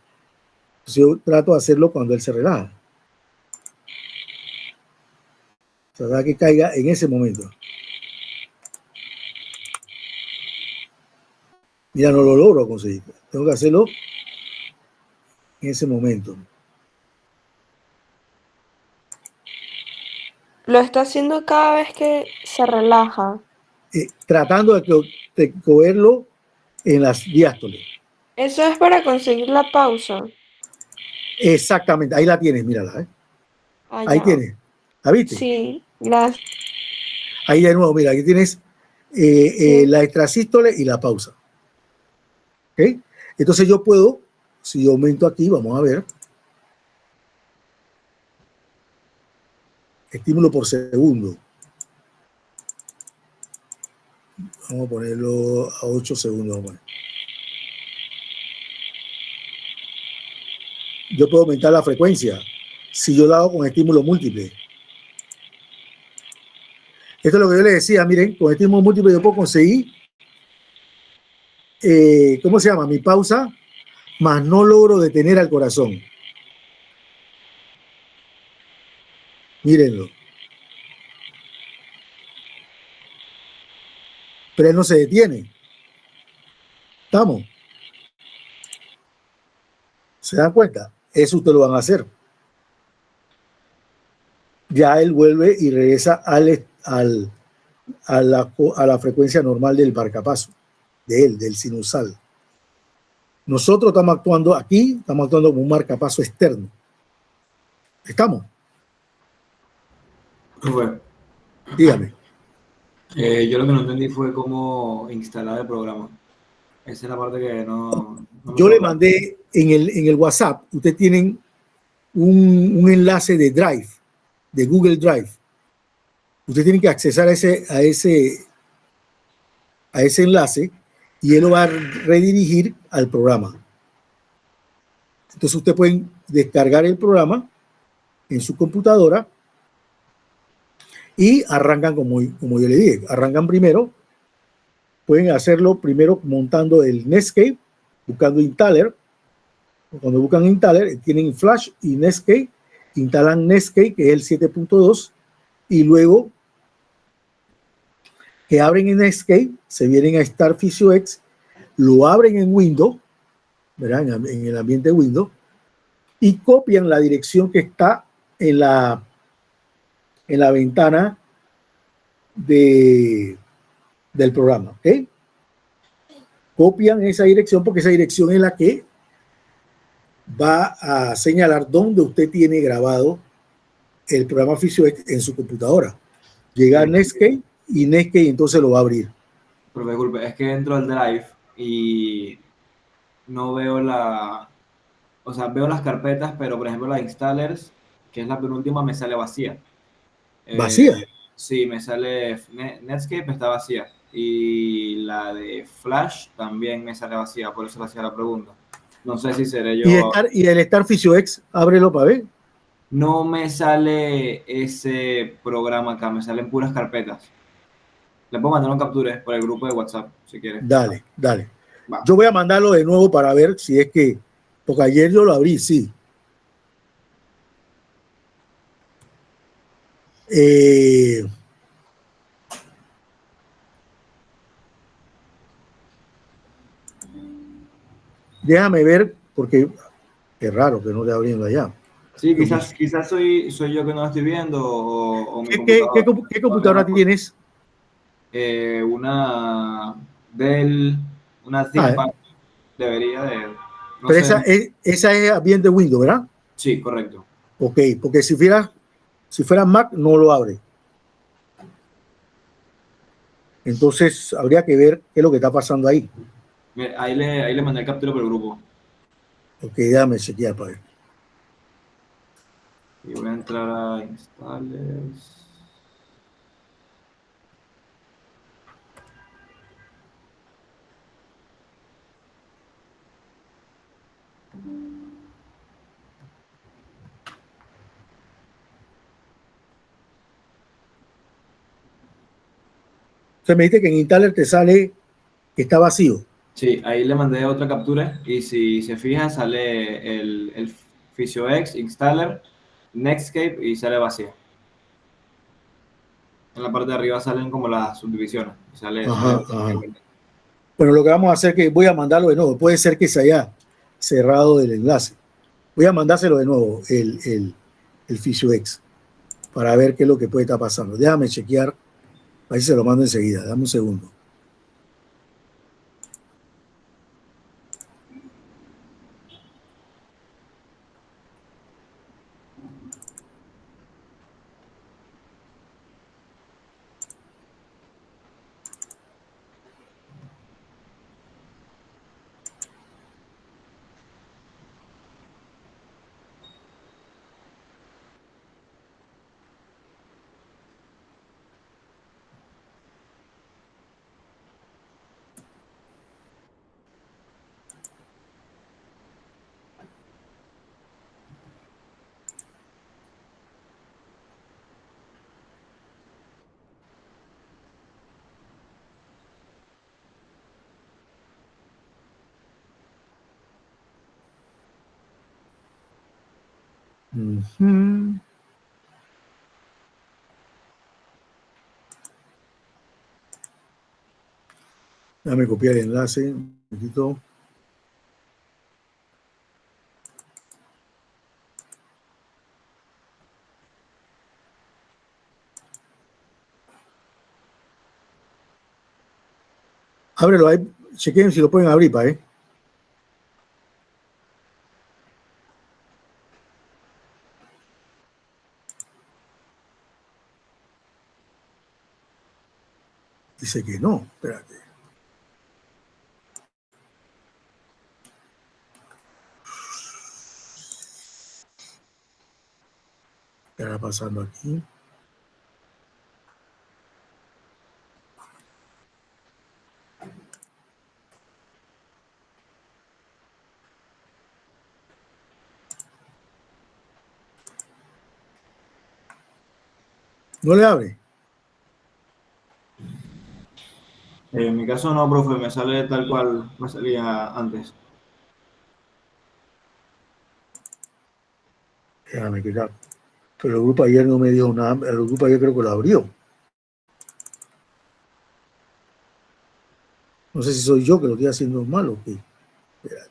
Entonces yo trato de hacerlo cuando él se relaja. Tratar que caiga en ese momento. Mira, no lo logro conseguir. Tengo que hacerlo en ese momento. Lo está haciendo cada vez que se relaja. Tratando de cogerlo en las diástoles. Eso es para conseguir la pausa. Exactamente, ahí la tienes, mírala. Ahí tienes. ¿La viste? Sí, gracias. Ahí de nuevo, mira, aquí tienes la extrasístole y la pausa. ¿Ok? Entonces yo puedo, si yo aumento aquí, vamos a ver. Estímulo por segundo. Vamos a ponerlo a 8 segundos. Bueno. Yo puedo aumentar la frecuencia si yo lo hago con estímulo múltiple. Esto es lo que yo les decía, miren, con este mismo múltiplo yo puedo conseguir, ¿cómo se llama? Mi pausa, más no logro detener al corazón. Mírenlo. Pero él no se detiene. ¿Estamos? ¿Se dan cuenta? Eso ustedes lo van a hacer. Ya él vuelve y regresa a la frecuencia normal del marcapaso, de él, del sinusal. Nosotros estamos actuando aquí, estamos actuando como un marcapaso externo. ¿Estamos? Profe, Dígame. yo lo que no entendí fue cómo instalar el programa. Esa es la parte que no me Yo quedó le claro. mandé en el WhatsApp, ustedes tienen un enlace de Drive, de Google Drive. Usted tiene que accesar a ese enlace y él lo va a redirigir al programa. Entonces usted puede descargar el programa en su computadora y arrancan como yo le dije, arrancan primero, pueden hacerlo primero montando el Netscape, buscando Installer. Cuando buscan Installer, tienen Flash y Netscape, instalan Netscape, que es el 7.2, y luego que abren en Netscape, se vienen a StarFisioX, lo abren en Windows, ¿verdad? En el ambiente Windows, y copian la dirección que está en la ventana del programa, ¿ok? Copian esa dirección porque esa dirección es la que va a señalar dónde usted tiene grabado el programa FisioX en su computadora. Llega a Netscape y Netscape entonces lo va a abrir. Profe, disculpe, es que entro al Drive y no veo o sea, veo las carpetas, pero por ejemplo la de Installers, que es la penúltima, me sale vacía. Vacía. Sí, me sale Netscape está vacía y la de Flash también me sale vacía, por eso le hacía la pregunta. No sé si seré yo. Y el StarFisioX, ábrelo para ver. No me sale ese programa acá, me salen puras carpetas. Le puedo mandar un capture por el grupo de WhatsApp, si quieres. Dale, dale. Va. Yo voy a mandarlo de nuevo para ver si es que, porque ayer yo lo abrí, sí. Déjame ver, porque es raro que no esté abriendo allá. Sí, quizás soy yo que no lo estoy viendo o mi computador. ¿Qué computadora tienes? Una Dell, una Ah, ThinkPad, debería de, no pero sé. esa es ambiente Windows, ¿verdad? Sí, correcto. Ok, porque si fuera Mac, no lo abre. Entonces, habría que ver qué es lo que está pasando ahí. Ahí le mandé el captura por el grupo. Ok, déjame chequear para ver. Y voy a entrar a installers. Usted me dice que en Installer te sale que está vacío. Sí, ahí le mandé otra captura y si se fija sale el PhysioX installer, Netscape y sale vacío. En la parte de arriba salen como las subdivisiones. Sale Ajá, ajá. Bueno, lo que vamos a hacer es que voy a mandarlo de nuevo. Puede ser que se haya cerrado el enlace. Voy a mandárselo de nuevo, el PhysioX, para ver qué es lo que puede estar pasando. Déjame chequear, ahí se lo mando enseguida. Dame un segundo. Ujú. Déjame copiar el enlace. Un poquito. Ábrelo ahí. Chequen si lo pueden abrir, pa, Dice que no. Espérate. ¿Qué está pasando aquí? ¿No le abre? En mi caso no, profe, me sale tal cual me salía antes. Déjame quitar. Pero el grupo ayer no me dio nada. El grupo ayer creo que lo abrió. No sé si soy yo que lo estoy haciendo mal o qué. Espérate.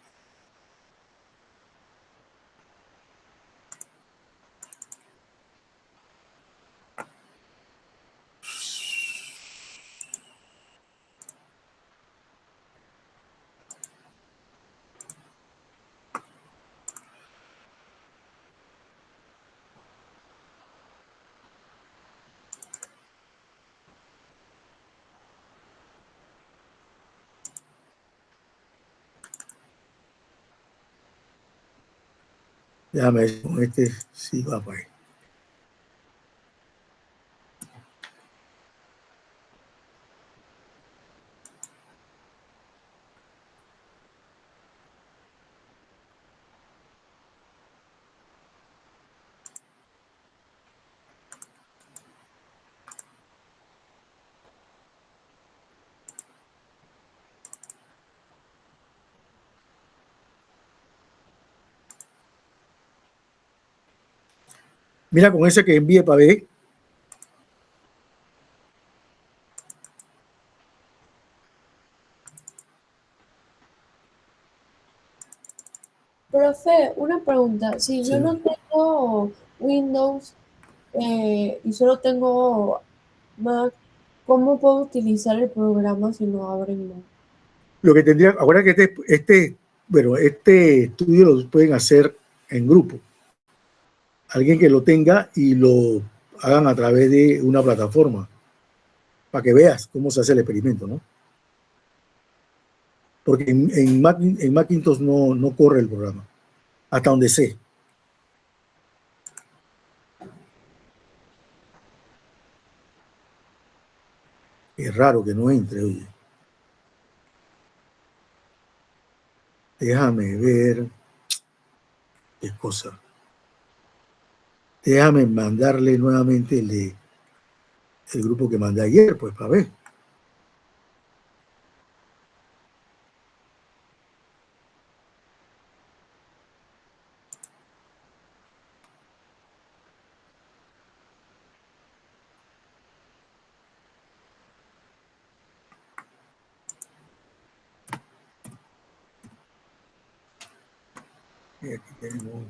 Déjame ver con este. Sí, va para ahí. Mira con ese que envíe para ver. Profe, una pregunta. Si yo Sí. no tengo Windows y solo tengo Mac, ¿cómo puedo utilizar el programa si no abre en Mac? Lo que tendría, ahora que este estudio lo pueden hacer en grupo. Alguien que lo tenga y lo hagan a través de una plataforma para que veas cómo se hace el experimento, ¿no? Porque en Macintosh no corre el programa, hasta donde sé. Es raro que no entre, oye. Déjame ver qué cosa. Déjame mandarle nuevamente el grupo que mandé ayer, pues, para ver. Y aquí tenemos.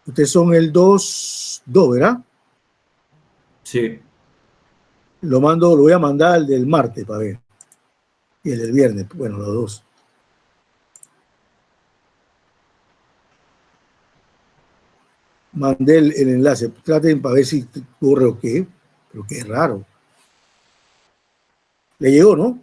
Ustedes son el 2, ¿verdad? Sí. Lo voy a mandar al del martes para ver. Y el del viernes, bueno, los dos. Mandé el enlace. Traten para ver si corre o qué. Pero qué raro. Le llegó, ¿no?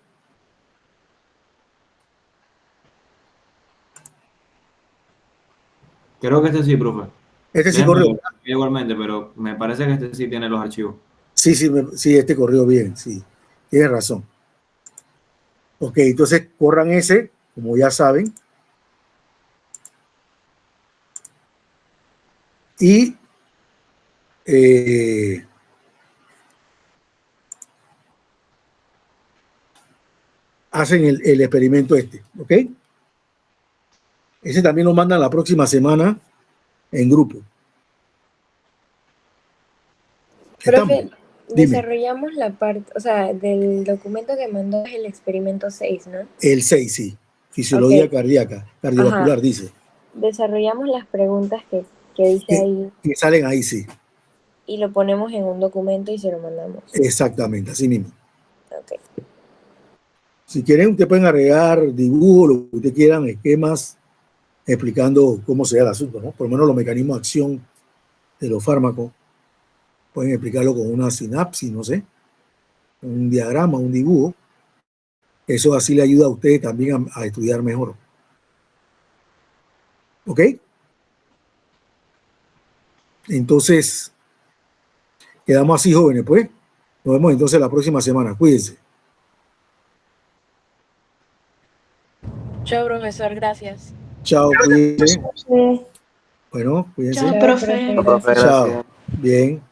Creo que este sí, profe. Este sí Déjenme corrió. ver igualmente, pero me parece que este sí tiene los archivos. Sí, sí, este corrió bien, sí. Tienes razón. Ok, entonces corran ese, como ya saben. Y hacen el experimento este, ¿ok? Ese también lo mandan la próxima semana en grupo. Profe, ¿Estamos? Dime. desarrollamos la parte, o sea, del documento que mandó es el experimento 6, ¿no? El 6, sí. Fisiología Ok. cardíaca, cardiovascular, Ajá. dice. Desarrollamos las preguntas que dice ahí Que salen ahí, sí. y lo ponemos en un documento y se lo mandamos. Exactamente, así mismo. Ok. Si quieren, ustedes pueden agregar dibujos, lo que ustedes quieran, esquemas, explicando cómo se da el asunto, ¿no? Por lo menos los mecanismos de acción de los fármacos. Pueden explicarlo con una sinapsis, no sé, un diagrama, un dibujo. Eso así le ayuda a ustedes también a estudiar mejor. ¿Ok? Entonces, quedamos así, jóvenes, pues. Nos vemos entonces la próxima semana. Cuídense. Chao, profesor, gracias. Chao, cuídense. Sí. Bueno, cuídense. Chao, Chao, profe. profe, gracias. Chao. Bien.